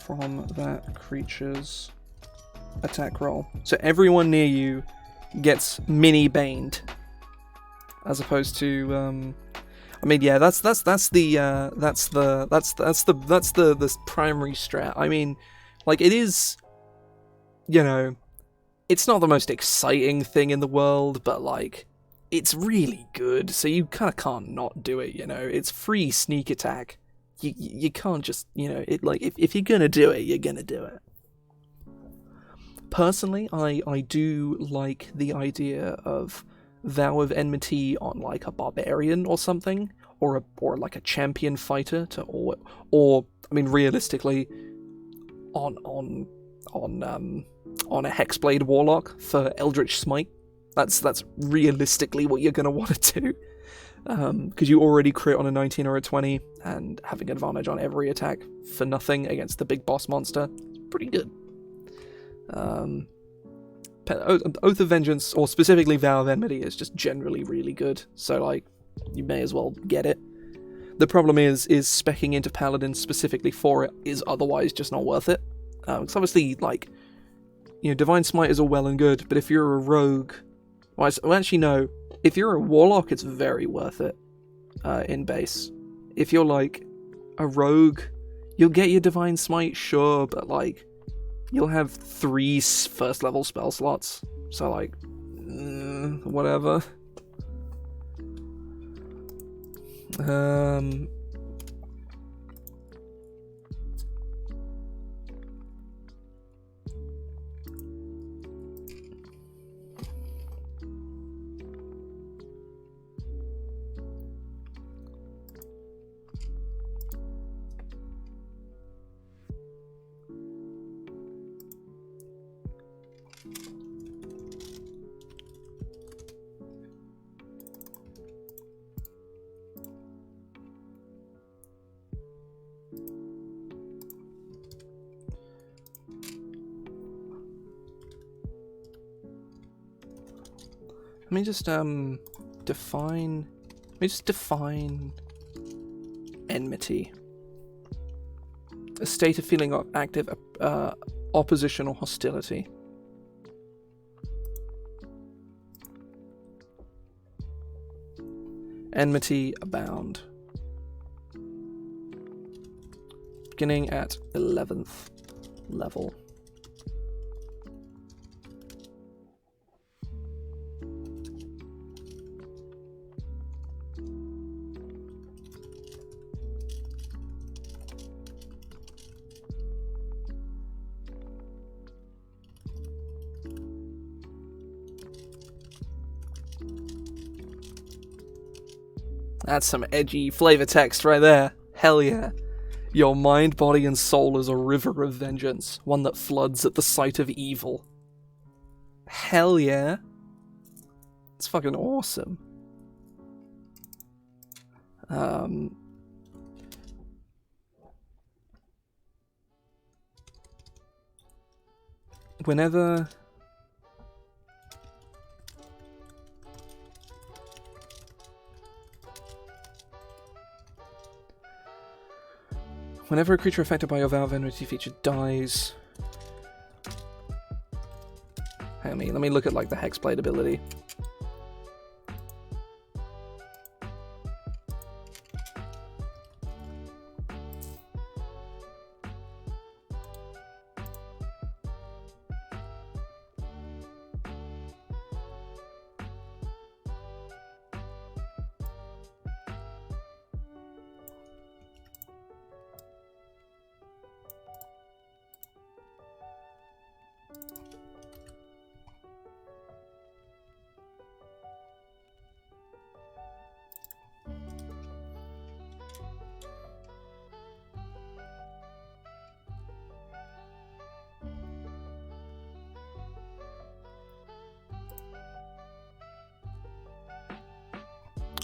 from that creature's attack roll. So everyone near you gets mini-baned, as opposed to I mean, yeah, that's the primary strat. I mean, like, it is, you know, it's not the most exciting thing in the world, but, like, it's really good, so you kind of can't not do it, you know? It's free sneak attack. You can't just, you know, it, like, if you're gonna do it, you're gonna do it. Personally, I do like the idea of Vow of Enmity on, like, a barbarian or something, or like a champion fighter, or I mean, realistically, on a Hexblade Warlock for Eldritch Smite. That's realistically what you're going to want to do. Because you already crit on a 19 or a 20, and having advantage on every attack for nothing against the big boss monster is pretty good. Oath of Vengeance, or specifically Vow of Enmity, is just generally really good, so, like, you may as well get it. The problem is speccing into Paladin specifically for it is otherwise just not worth it. Because obviously, like, you know, Divine Smite is all well and good, but if you're a rogue... Well, actually, no. If you're a warlock, it's very worth it in base. If you're, like, a rogue, you'll get your Divine Smite, sure, but, like, you'll have 3 first-level spell slots. So, like, whatever. Let me just define enmity. A state of feeling of active opposition or hostility. Enmity abound. Beginning at 11th level. That's some edgy flavor text right there. Hell yeah. Your mind, body, and soul is a river of vengeance, one that floods at the sight of evil. Hell yeah. It's fucking awesome. Whenever a creature affected by your Valor Divinity feature dies... Let me look at like the Hexblade ability.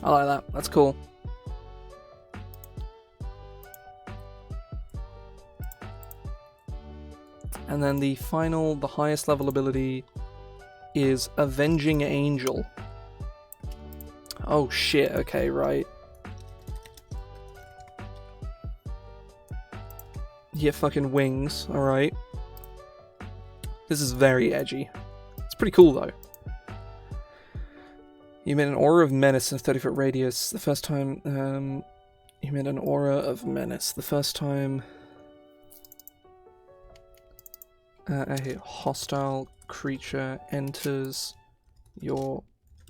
I like that. That's cool. And then the highest level ability is Avenging Angel. Oh shit, okay, right. Yeah, fucking wings, alright. This is very edgy. It's pretty cool though. You made an aura of menace in a 30-foot radius. The first time, you made an aura of menace. The first time a hostile creature enters your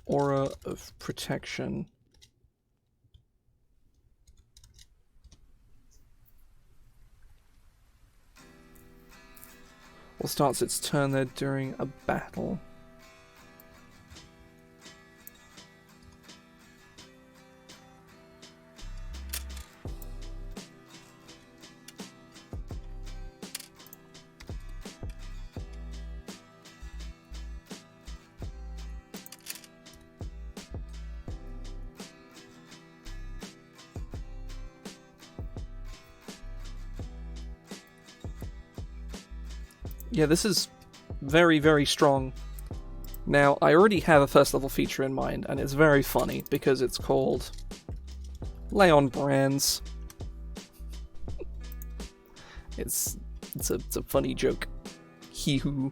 aura of protection. Or starts its turn there during a battle. Yeah, this is very, very strong. Now, I already have a first level feature in mind, and it's very funny because it's called Lay on Brands. It's a funny joke. Hee-hoo.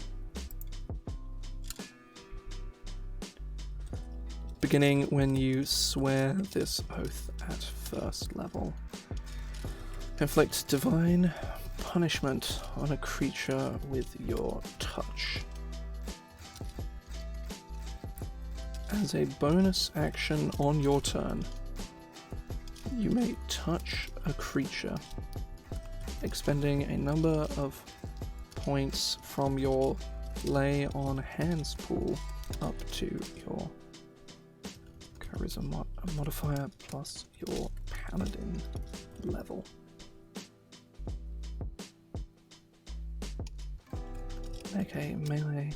Beginning when you swear this oath at first level. Inflict divine punishment on a creature with your touch. As a bonus action on your turn, you may touch a creature, expending a number of points from your Lay on Hands pool up to your Charisma modifier plus your Paladin level. Okay, melee.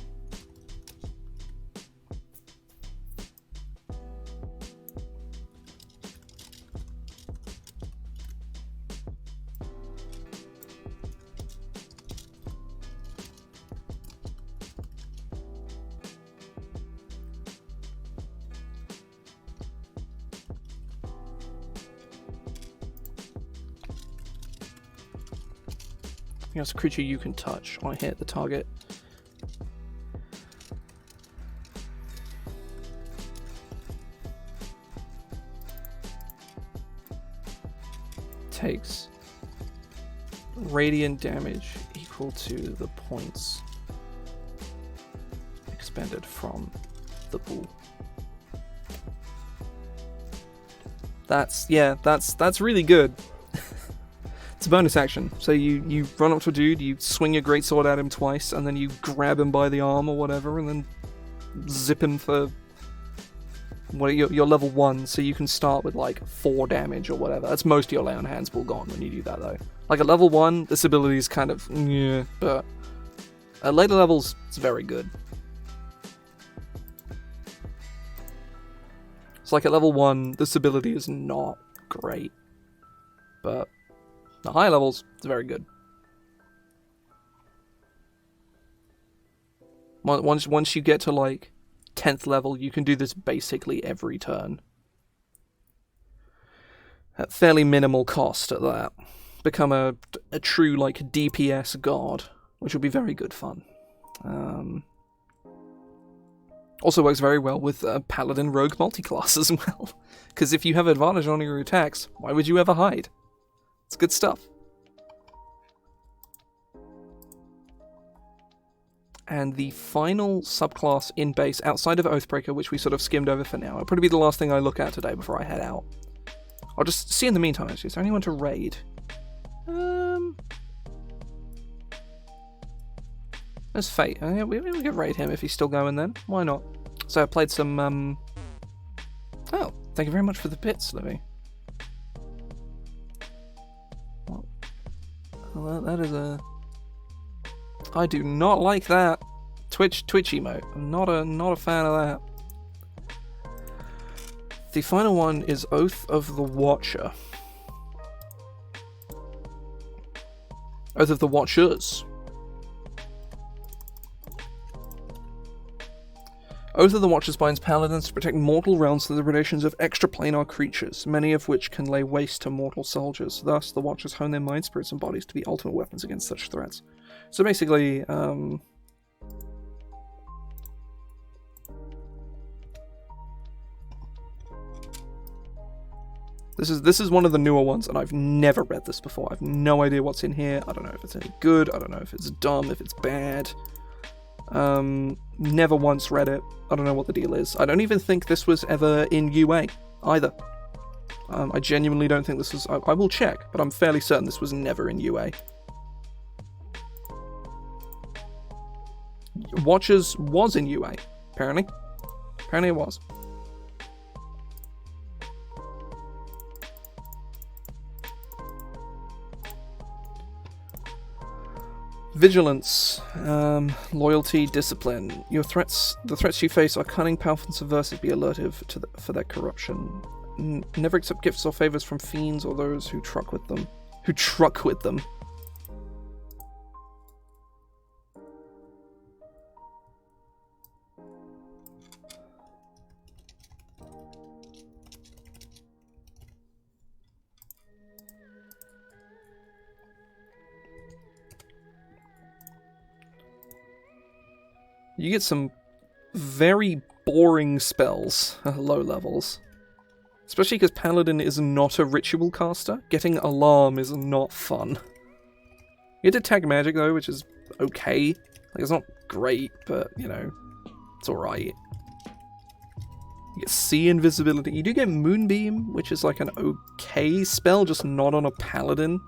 It's a creature you can touch on a hit the target. Takes radiant damage equal to the points expended from the pool. That's really good. It's a bonus action. So you run up to a dude, you swing your greatsword at him twice, and then you grab him by the arm or whatever, and then zip him for... Well, you're level 1, so you can start with like 4 damage or whatever. That's most of your lay on hands pool gone when you do that though. Like at level 1, this ability is kind of yeah, but at later levels, it's very good. It's like at level 1, this ability is not great, but the higher levels, it's very good. Once you get to like 10th level, you can do this basically every turn. At fairly minimal cost at that. Become a true like DPS god, which will be very good fun. Also works very well with Paladin Rogue multiclass as well. Because if you have advantage on your attacks, why would you ever hide? It's good stuff. And the final subclass in base, outside of Oathbreaker, which we sort of skimmed over for now, it'll probably be the last thing I look at today before I head out. I'll just see in the meantime, actually. Is there anyone to raid? There's Fate. Yeah, we can raid him if he's still going then. Why not? So I played some, Oh, thank you very much for the bits, Livy. Well, that is a... I do not like that Twitch emote. I'm not a fan of that. The final one is Oath of the Watcher. Oath of the Watchers. Oath of the Watchers binds paladins to protect mortal realms from the predations of extraplanar creatures, many of which can lay waste to mortal soldiers. Thus, the Watchers hone their mind, spirits, and bodies to be ultimate weapons against such threats. So basically, this is one of the newer ones, and I've never read this before. I've no idea what's in here. I don't know if it's any good. I don't know if it's dumb, if it's bad. Never once read it. I don't know what the deal is. I don't even think this was ever in UA either. I genuinely don't think this was... I will check, but I'm fairly certain this was never in UA. Watchers was in UA, apparently. Apparently it was. Vigilance, loyalty, discipline. The threats you face are cunning, powerful, and subversive. Be alertive for their corruption. Never accept gifts or favors from fiends or those who truck with them. You get some very boring spells at low levels. Especially because Paladin is not a ritual caster. Getting Alarm is not fun. You get Detect Magic though, which is okay. Like, it's not great, but, you know, it's alright. You get See Invisibility. You do get Moonbeam, which is like an okay spell, just not on a Paladin.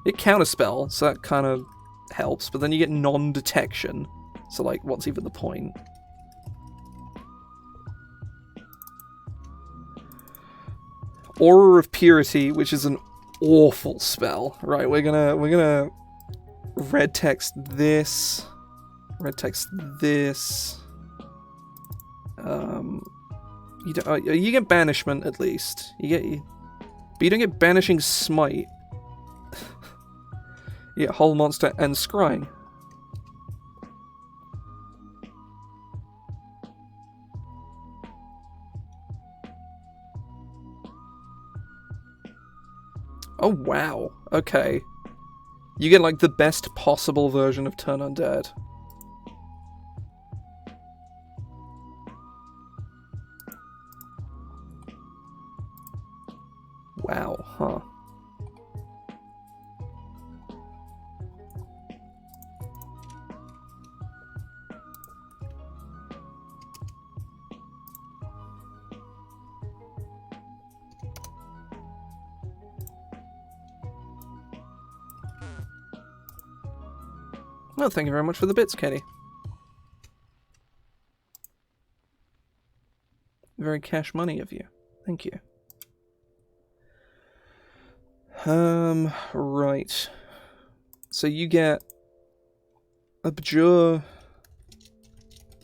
You get Counterspell, so that kind of helps, but then you get Non-Detection. So, like, what's even the point? Aura of Purity, which is an awful spell. Right, we're gonna red text this. Red text this. You get Banishment at least. But you don't get Banishing Smite. You get Whole Monster and Scrying. Oh, wow. Okay. You get like the best possible version of Turn Undead. Wow, huh. Well, thank you very much for the bits, Katie. Very cash money of you. Thank you. Right. So you get Abjure.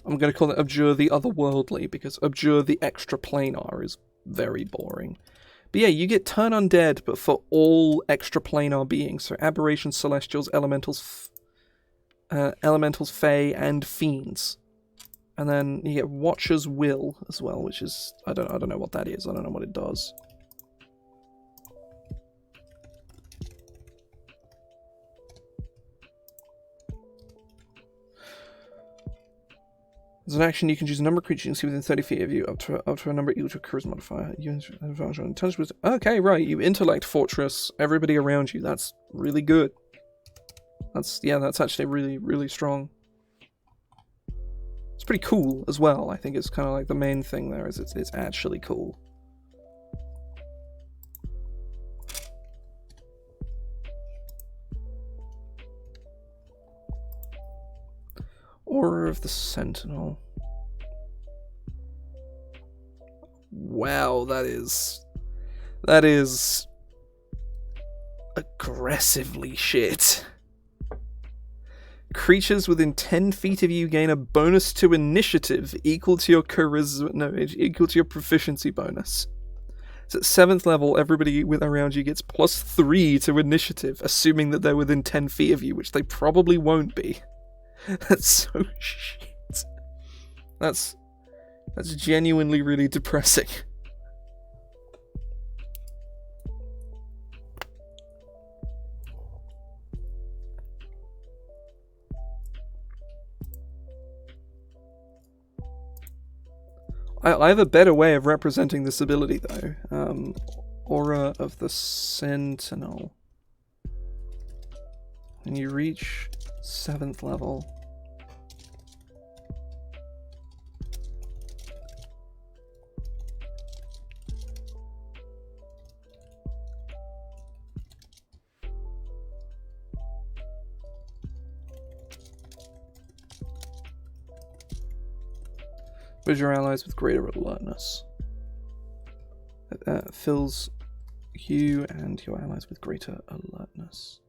I'm going to call it Abjure the Otherworldly, because Abjure the Extraplanar is very boring. But yeah, you get Turn Undead, but for all extraplanar beings. So Aberrations, Celestials, Elementals, Fae, and Fiends. And then you get Watcher's Will as well, which is... I don't know what that is. I don't know what it does. As an action, you can choose a number of creatures you can see within 30 feet of you, up to a number equal to a charisma modifier. Okay, right, you intellect fortress everybody around you. That's really good. That's actually really, really strong. It's pretty cool as well. I think it's kind of like the main thing there is it's actually cool. Order of the Sentinel. Wow, that is aggressively shit. Creatures within 10 feet of you gain a bonus to initiative equal to your charisma, no, equal to your proficiency bonus. So at 7th level, everybody around you gets +3 to initiative, assuming that they're within 10 feet of you, which they probably won't be. That's so shit. That's genuinely really depressing. I have a better way of representing this ability, though. Aura of the Sentinel. When you reach 7th level... Fills your allies with greater alertness. Fills you and your allies with greater alertness.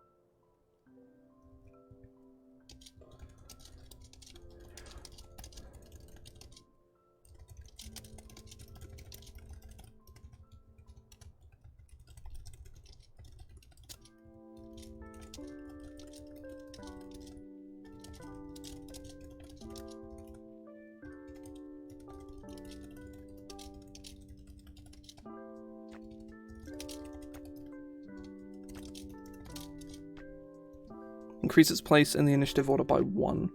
Increase its place in the initiative order by 1.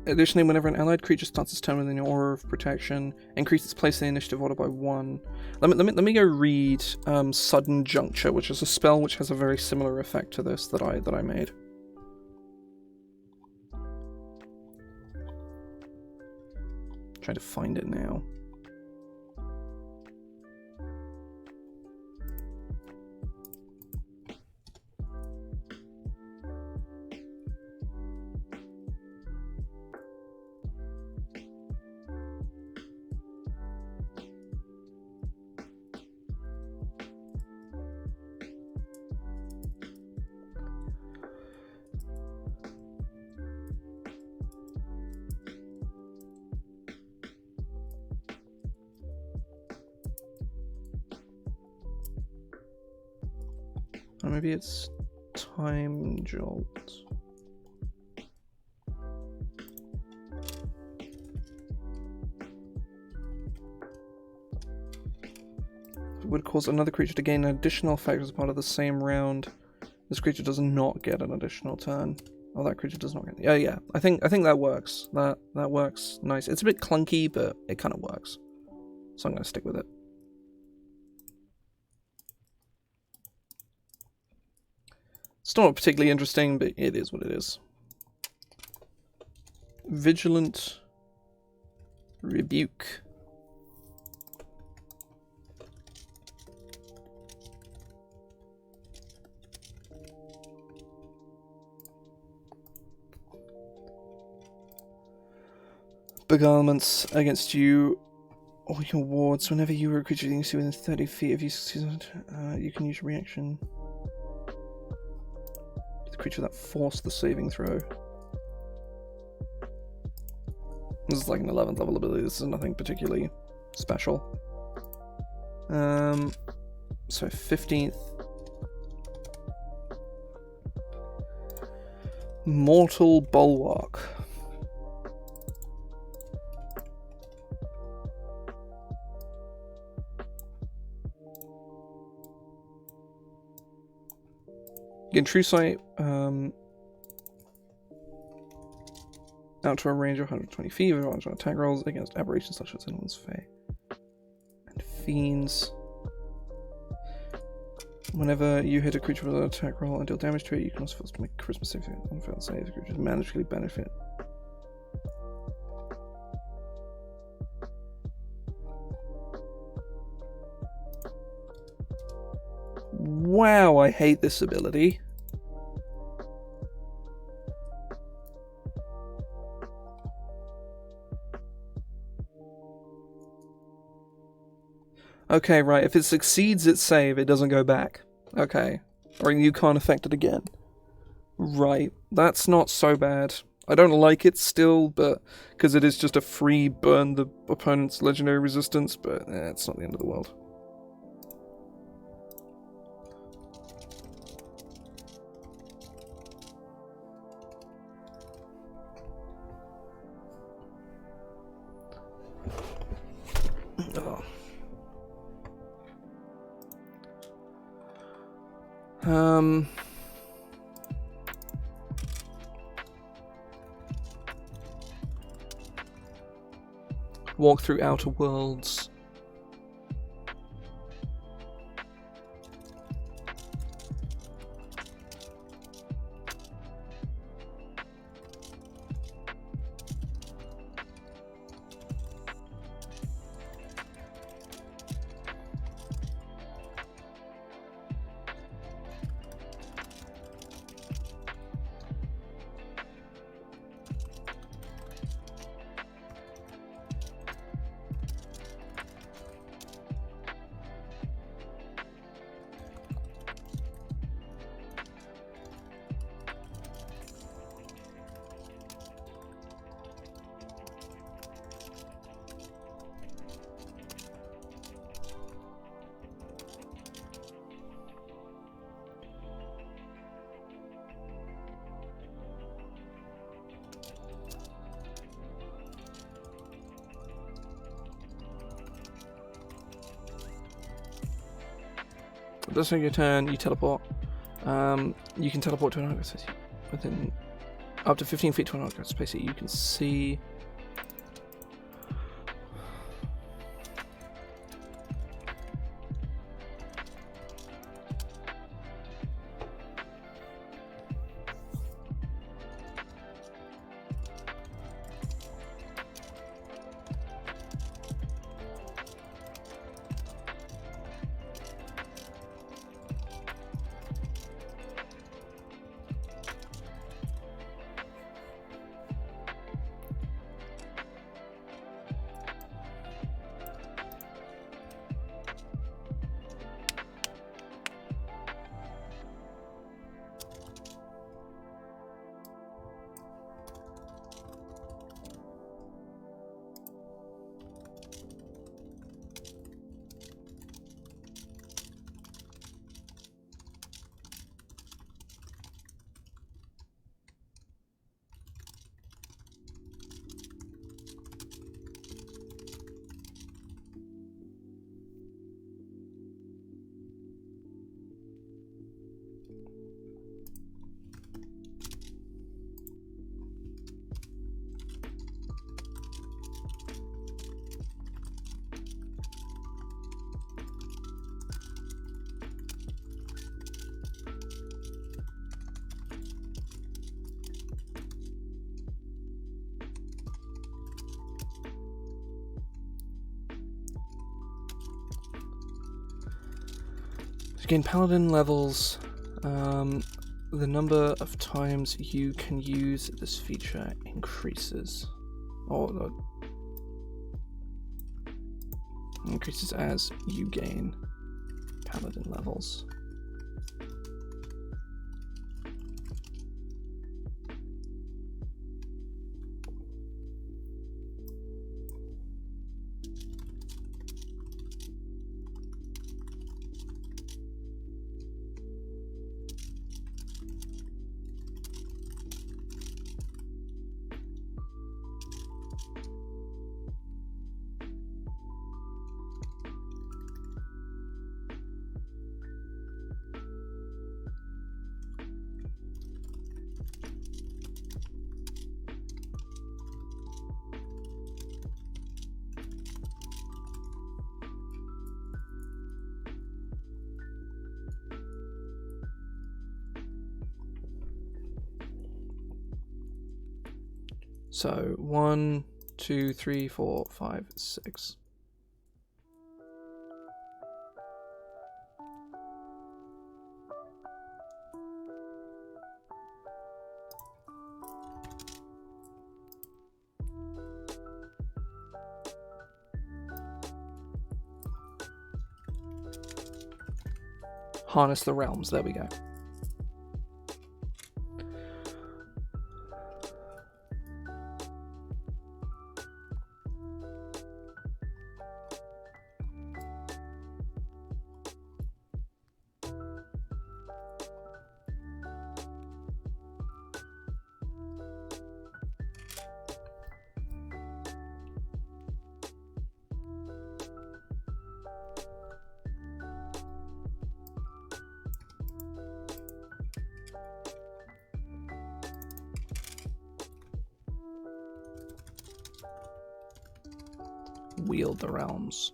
Additionally, whenever an allied creature starts its turn within your aura of protection, increase its place in the initiative order by 1. Let me go read Sudden Juncture, which is a spell which has a very similar effect to this that I made. Trying to find it now. Or maybe it's Time Jolt. It would cause another creature to gain an additional effect as part of the same round. This creature does not get an additional turn. Oh, that creature does not get. Yeah, yeah. I think that works. That works nice. It's a bit clunky, but it kind of works. So I'm going to stick with it. It's not particularly interesting, but it is what it is. Vigilant Rebuke. Beguilements against you or your wards. Whenever you are a creature you see within 30 feet of you, you can use reaction. The creature that forced the saving throw. This is like an 11th level ability. This is nothing particularly special. So 15th. Mortal Bulwark. Again, True Sight, out to a range of 120 feet, advantage on attack rolls against aberrations such as anyone's Fae and Fiends. Whenever you hit a creature with an attack roll and deal damage to it, you can also force to make a charisma save on a failed save. The creatures magically benefit. Wow, I hate this ability. Okay, right, if it succeeds its save, it doesn't go back. Okay. Or you can't affect it again. Right, that's not so bad. I don't like it still, but because it is just a free burn the opponent's legendary resistance, but it's not the end of the world. Walk through Outer Worlds. It does take your turn, you teleport. You can teleport to an object space within up to 15 feet to an object space that you can see. To gain Paladin levels, the number of times you can use this feature increases. Or increases as you gain Paladin levels. So 1, 2, 3, 4, 5, 6. Harness the realms, there we go. Wield the realms.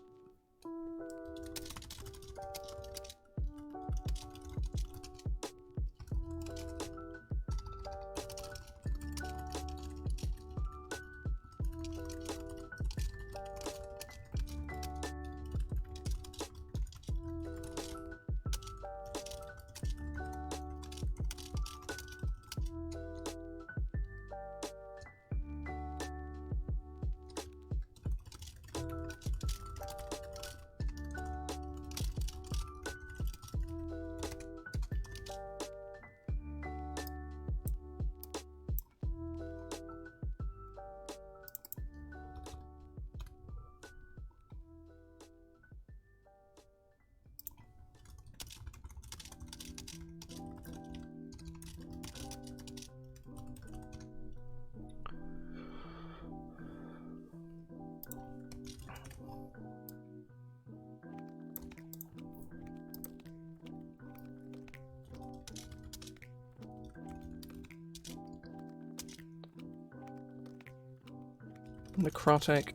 Necrotic.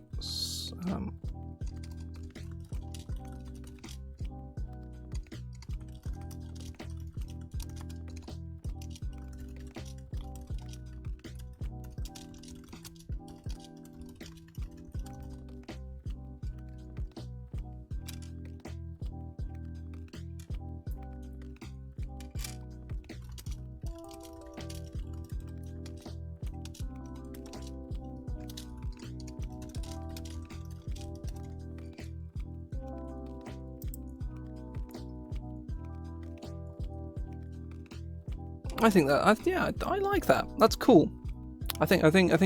I think that I like that. That's cool. I think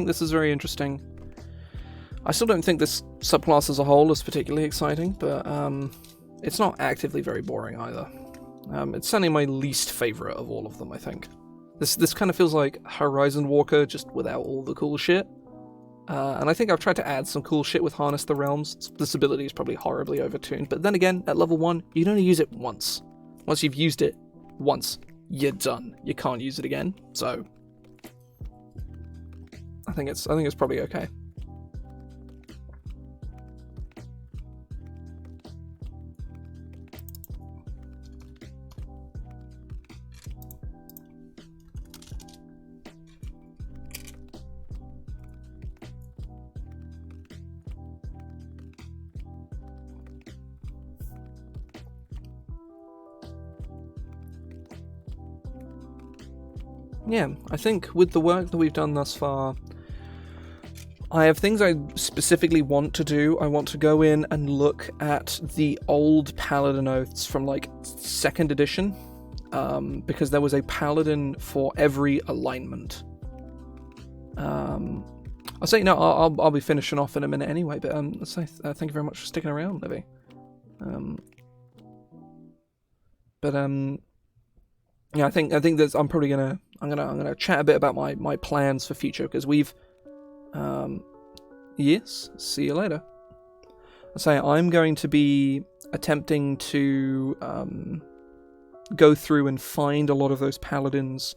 this is very interesting. I still don't think this subclass as a whole is particularly exciting, but it's not actively very boring either. It's certainly my least favorite of all of them, I think. This kind of feels like Horizon Walker, just without all the cool shit. And I think I've tried to add some cool shit with Harness the Realms. This ability is probably horribly overtuned, but then again, at level 1, you can only use it once. Once you've used it once, you're done. You can't use it again, so I think it's probably okay. yeah, I think with the work that we've done thus far, I have things I specifically want to do. I want to go in and look at the old Paladin oaths from like 2nd edition, because there was a Paladin for every alignment. I'll say no. I'll be finishing off in a minute anyway. But let's say thank you very much for sticking around, Livy. Yeah, I think that I'm probably gonna chat a bit about my plans for future, because we've yes, see you later. I say I'm going to be attempting to go through and find a lot of those paladins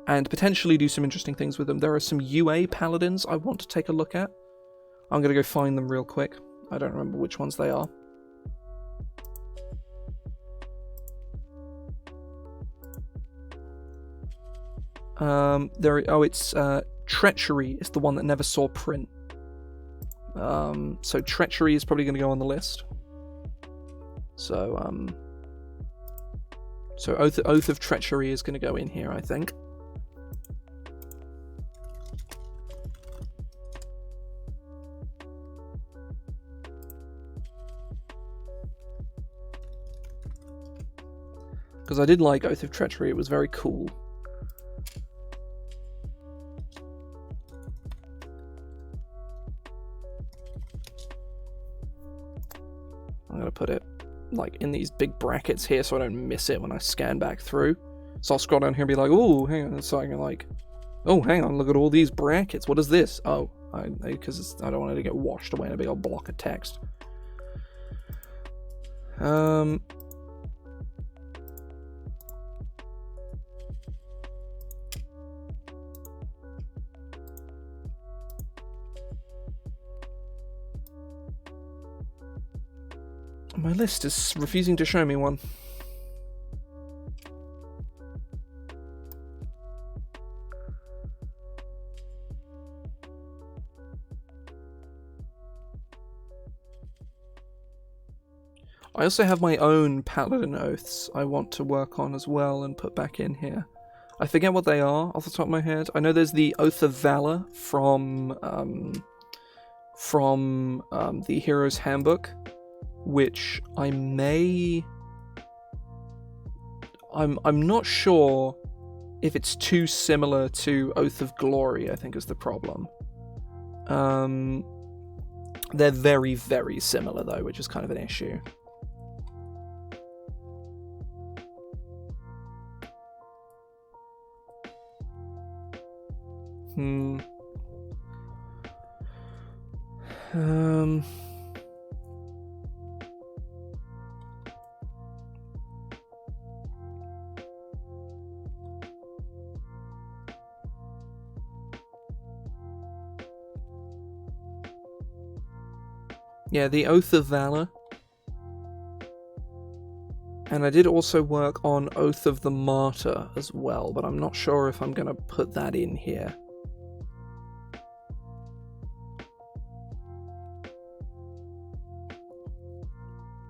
and potentially do some interesting things with them. There are some UA paladins I want to take a look at. I'm going to go find them real quick. I don't remember which ones they are. It's Treachery is the one that never saw print. So Treachery is probably going to go on the list. So Oath of Treachery is going to go in here, I think. Because I did like Oath of Treachery, it was very cool. I'm going to put it like in these big brackets here so I don't miss it when I scan back through. So I'll scroll down here and be like, oh, hang on. So I can like, oh, hang on, look at all these brackets. What is this? Oh, because I don't want it to get washed away in a big old block of text. My list is refusing to show me one. I also have my own Paladin oaths I want to work on as well and put back in here. I forget what they are off the top of my head. I know there's the Oath of Valor from the Hero's Handbook, which I'm not sure if it's too similar to Oath of Glory, I think is the problem. They're very, very similar though, which is kind of an issue. Yeah, the Oath of Valor. And I did also work on Oath of the Martyr as well, but I'm not sure if I'm going to put that in here.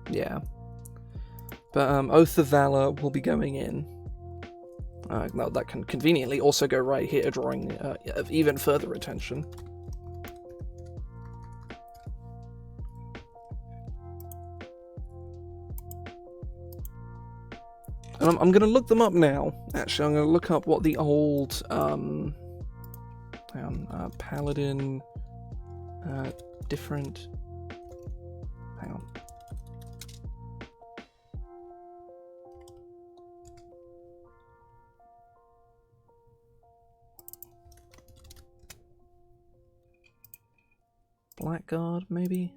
Yeah. But Oath of Valor will be going in. No, that can conveniently also go right here, drawing of even further attention. And I'm going to look them up now. Actually, I'm going to look up what the old Paladin different. Hang on. Blackguard, maybe?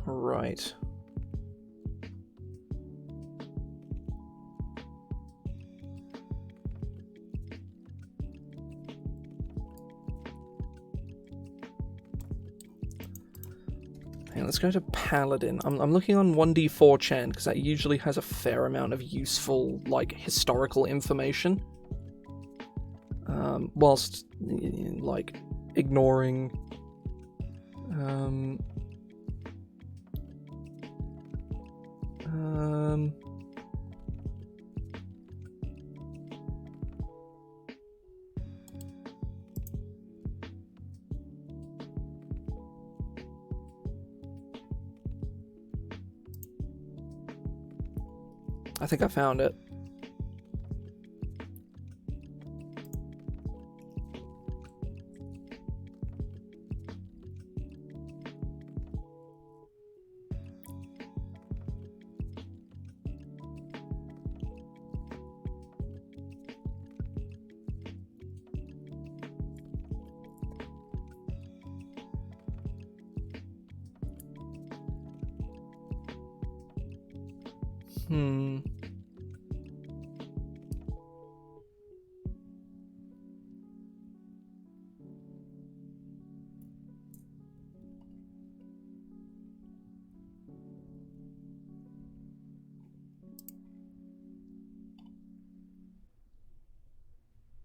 Right. Yeah, let's go to Paladin. I'm looking on 1d4chan because that usually has a fair amount of useful, like, historical information. Whilst, like, ignoring... I think I found it.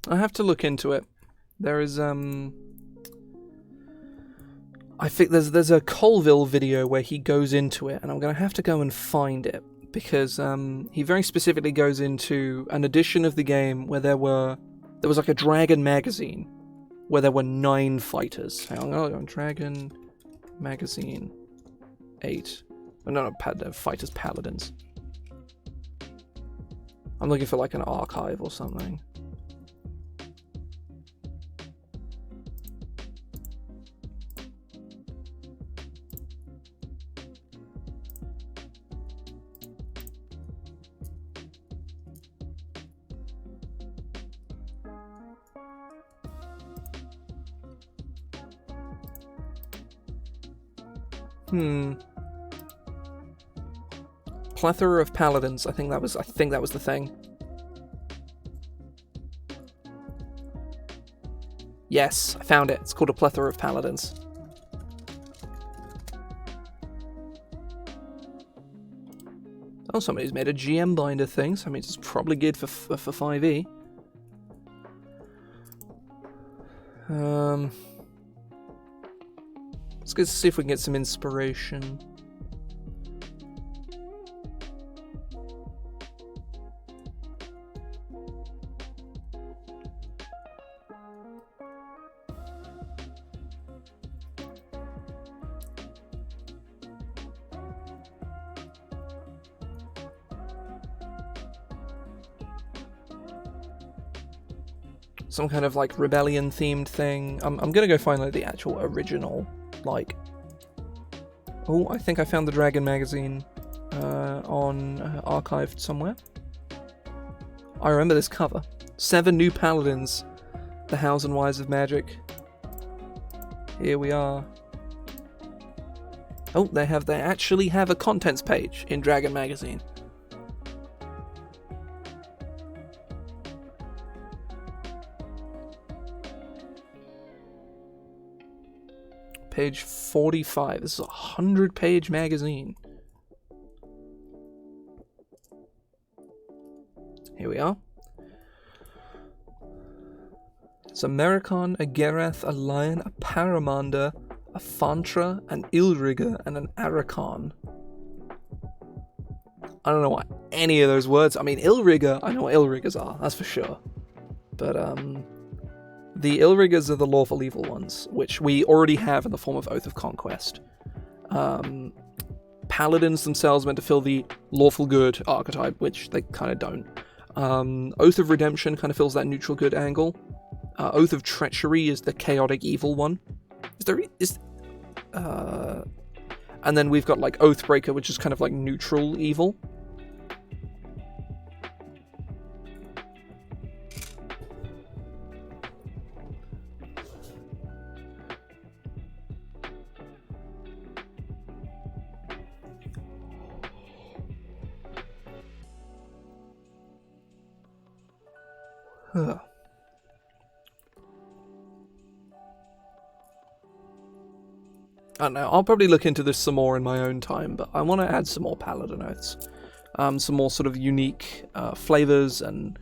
I have to look into it. There is, I think there's a Colville video where he goes into it, and I'm going to have to go and find it, because he very specifically goes into an edition of the game where there was like a Dragon magazine, where there were 9 fighters. Hang on, Dragon magazine 8. Oh, no, fighters, paladins. I'm looking for like an archive or something. Plethora of paladins. I think that was the thing. Yes, I found it. It's called a plethora of paladins. Oh, somebody's made a GM binder thing, so I mean it's probably good for 5e. Let's go see if we can get some inspiration. Some kind of like rebellion themed thing. I'm gonna go find like the actual original, like... Oh, I think I found the Dragon magazine on archived somewhere. I remember this cover. 7 new paladins. The Hows and Whys of Magic. Here we are. Oh, they actually have a contents page in Dragon magazine. Page 45. This is a 100-page magazine. Here we are. It's a Mericon, a Gerath, a Lion, a Paramander, a Fantra, an Ilrigger, and an Arakon. I don't know what any of those words... I mean, Ilrigger, I know what Ilriggers are, that's for sure. But, the Ilriggers are the lawful evil ones, which we already have in the form of Oath of Conquest. Paladins themselves meant to fill the lawful good archetype, which they kind of don't. Oath of Redemption kind of fills that neutral good angle. Oath of Treachery is the chaotic evil one. And then we've got like Oathbreaker, which is kind of like neutral evil. I don't know, I'll probably look into this some more in my own time, but I want to add some more Paladin oaths. Some more sort of unique flavors and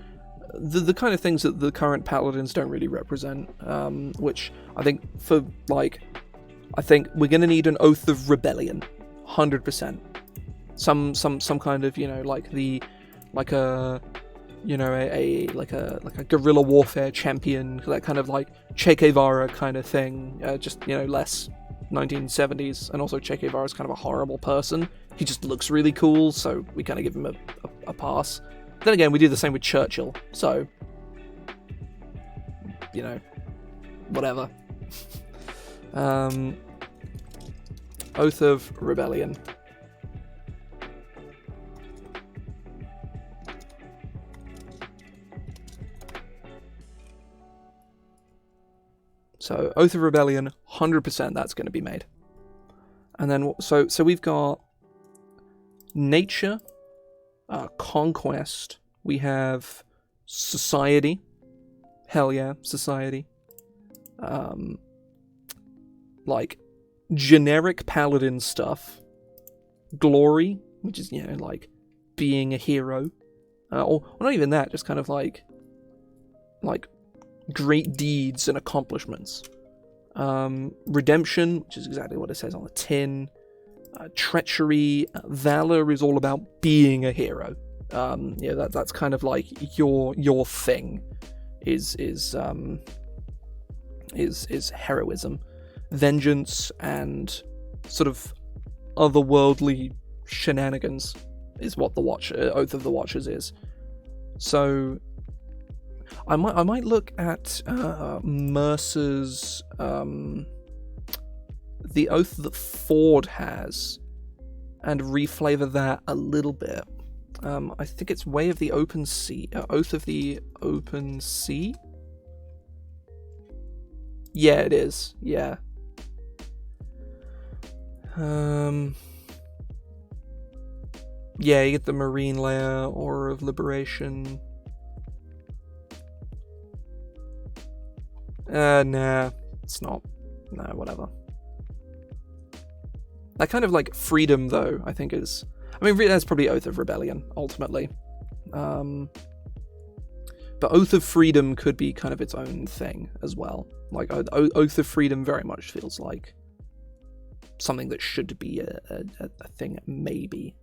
the kind of things that the current Paladins don't really represent, which I think I think we're going to need an Oath of Rebellion, 100%. Some kind of, like a guerrilla warfare champion, that kind of like Che Guevara kind of thing, just, less 1970s, and also Che Guevara's kind of a horrible person. He just looks really cool, so we kind of give him a pass. Then again, we do the same with Churchill, so, whatever. Oath of Rebellion. So, Oath of Rebellion, 100% that's going to be made. And then, so we've got Nature, Conquest, we have Society, hell yeah, Society, like, generic Paladin stuff, Glory, which is, like, being a hero, or not even that, just kind of like, great deeds and accomplishments. Redemption, which is exactly what it says on the tin. Treachery. Valor is all about being a hero. That's kind of like your thing. Is heroism. Vengeance and sort of otherworldly shenanigans is what the Oath of the Watchers is. So I might look at Mercer's the Oath that Ford has and reflavor that a little bit. I think it's Way of the Open Sea, Oath of the Open Sea. Yeah, it is. Yeah. Yeah, you get the Marine Layer, Aura of Liberation. Nah, it's not. Nah, whatever. That kind of like freedom, though, I think is. I mean, that's probably Oath of Rebellion, ultimately. But Oath of Freedom could be kind of its own thing as well. Like, Oath of Freedom very much feels like something that should be a thing, maybe.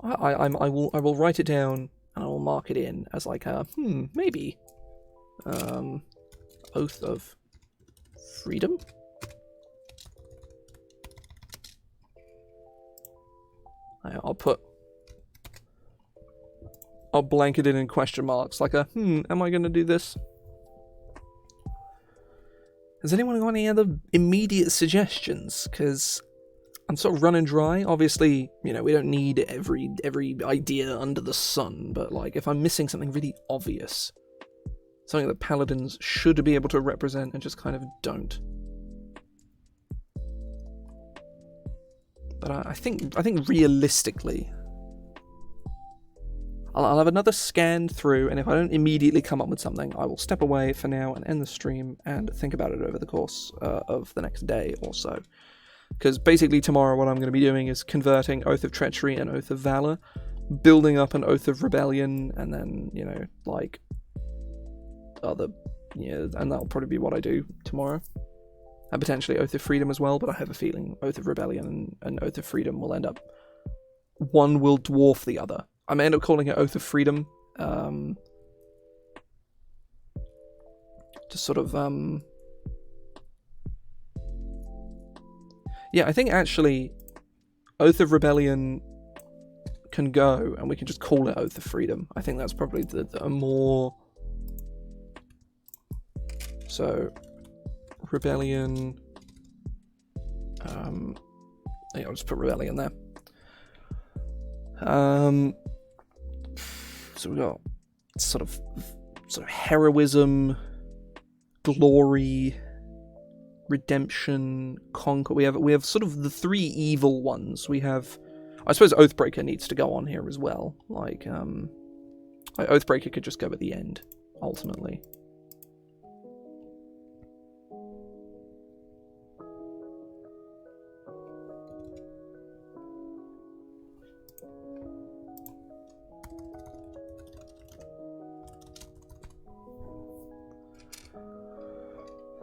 I will write it down and I will mark it in as like a maybe. Oath of Freedom. I'll blanket it in question marks, like a am I gonna do this? Has anyone got any other immediate suggestions? Because I'm sort of running dry. Obviously, we don't need every idea under the sun, but like if I'm missing something really obvious, something that Paladins should be able to represent and just kind of don't. But I think realistically, I'll have another scan through, and if I don't immediately come up with something, I will step away for now and end the stream and think about it over the course of the next day or so. Because basically tomorrow what I'm going to be doing is converting Oath of Treachery and Oath of Valor, building up an Oath of Rebellion, and then, like other, and that'll probably be what I do tomorrow. And potentially Oath of Freedom as well, but I have a feeling Oath of Rebellion and Oath of Freedom will end up, one will dwarf the other. I may end up calling it Oath of Freedom, just sort of, yeah, I think actually Oath of Rebellion can go, and we can just call it Oath of Freedom. I think that's probably a more, so, Rebellion, I'll just put Rebellion there. So we got sort of heroism, glory, redemption, conquest. We have sort of the three evil ones. We have, I suppose, Oathbreaker needs to go on here as well. Like Oathbreaker could just go at the end, ultimately.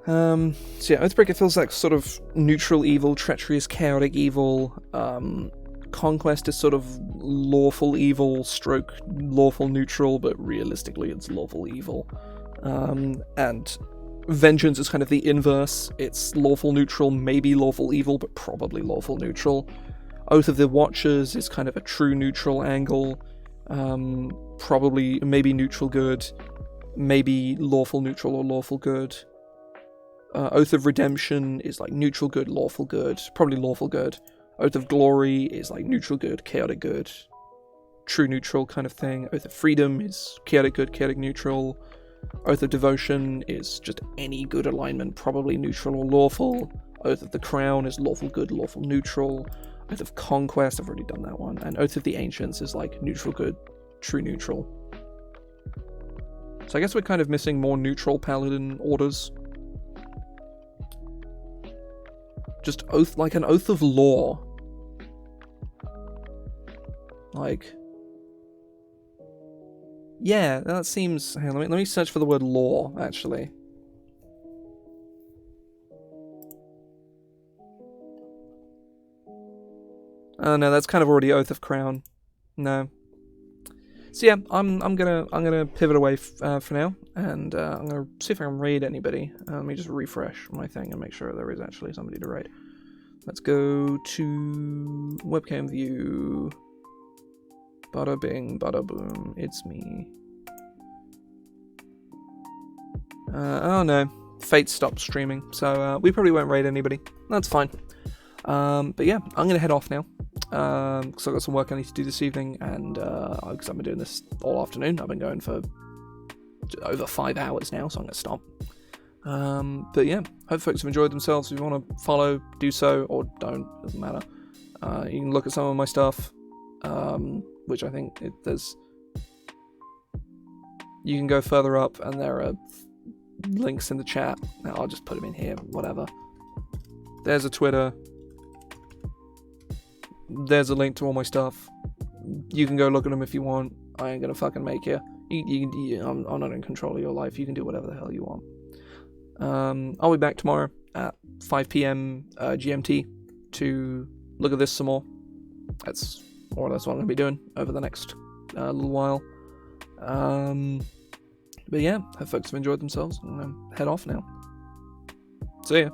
So yeah, Oathbreaker feels like sort of neutral evil, treacherous, chaotic evil. Conquest is sort of lawful evil, stroke lawful neutral, but realistically it's lawful evil. And Vengeance is kind of the inverse. It's lawful neutral, maybe lawful evil, but probably lawful neutral. Oath of the Watchers is kind of a true neutral angle. Probably, maybe neutral good, maybe lawful neutral or lawful good. Oath of Redemption is like neutral good, lawful good, probably lawful good. Oath of Glory is like neutral good, chaotic good, true neutral kind of thing. Oath of Freedom is chaotic good, chaotic neutral. Oath of Devotion is just any good alignment, probably neutral or lawful. Oath of the Crown is lawful good, lawful neutral. Oath of Conquest, I've already done that one. And Oath of the Ancients is like neutral good, true neutral. So I guess we're kind of missing more neutral Paladin orders. Just oath, like an Oath of Law. Like, yeah, that seems. Hang on, let me search for the word law, actually. Oh no, that's kind of already Oath of Crown. No. So yeah, I'm gonna pivot away for now, and I'm gonna see if I can raid anybody. Let me just refresh my thing and make sure there is actually somebody to raid. Let's go to webcam view. Bada bing, bada boom, it's me. Oh no, Fate stopped streaming, so we probably won't raid anybody. That's fine. But yeah, I'm gonna head off now. Because I've got some work I need to do this evening, and because I've been doing this all afternoon. I've been going for over 5 hours now, so I'm going to stop. But yeah, hope folks have enjoyed themselves. If you want to follow, do so, or don't, doesn't matter. You can look at some of my stuff, which I think there's... You can go further up, and there are links in the chat. Now, I'll just put them in here, whatever. There's a Twitter. There's a link to all my stuff. You can go look at them if you want. I ain't gonna fucking make you. I'm not in control of your life. You can do whatever the hell you want. I'll be back tomorrow at 5 p.m. GMT to look at this some more. That's more or less what I'm gonna be doing over the next little while. But yeah, hope folks have enjoyed themselves. I'm gonna head off now. See ya.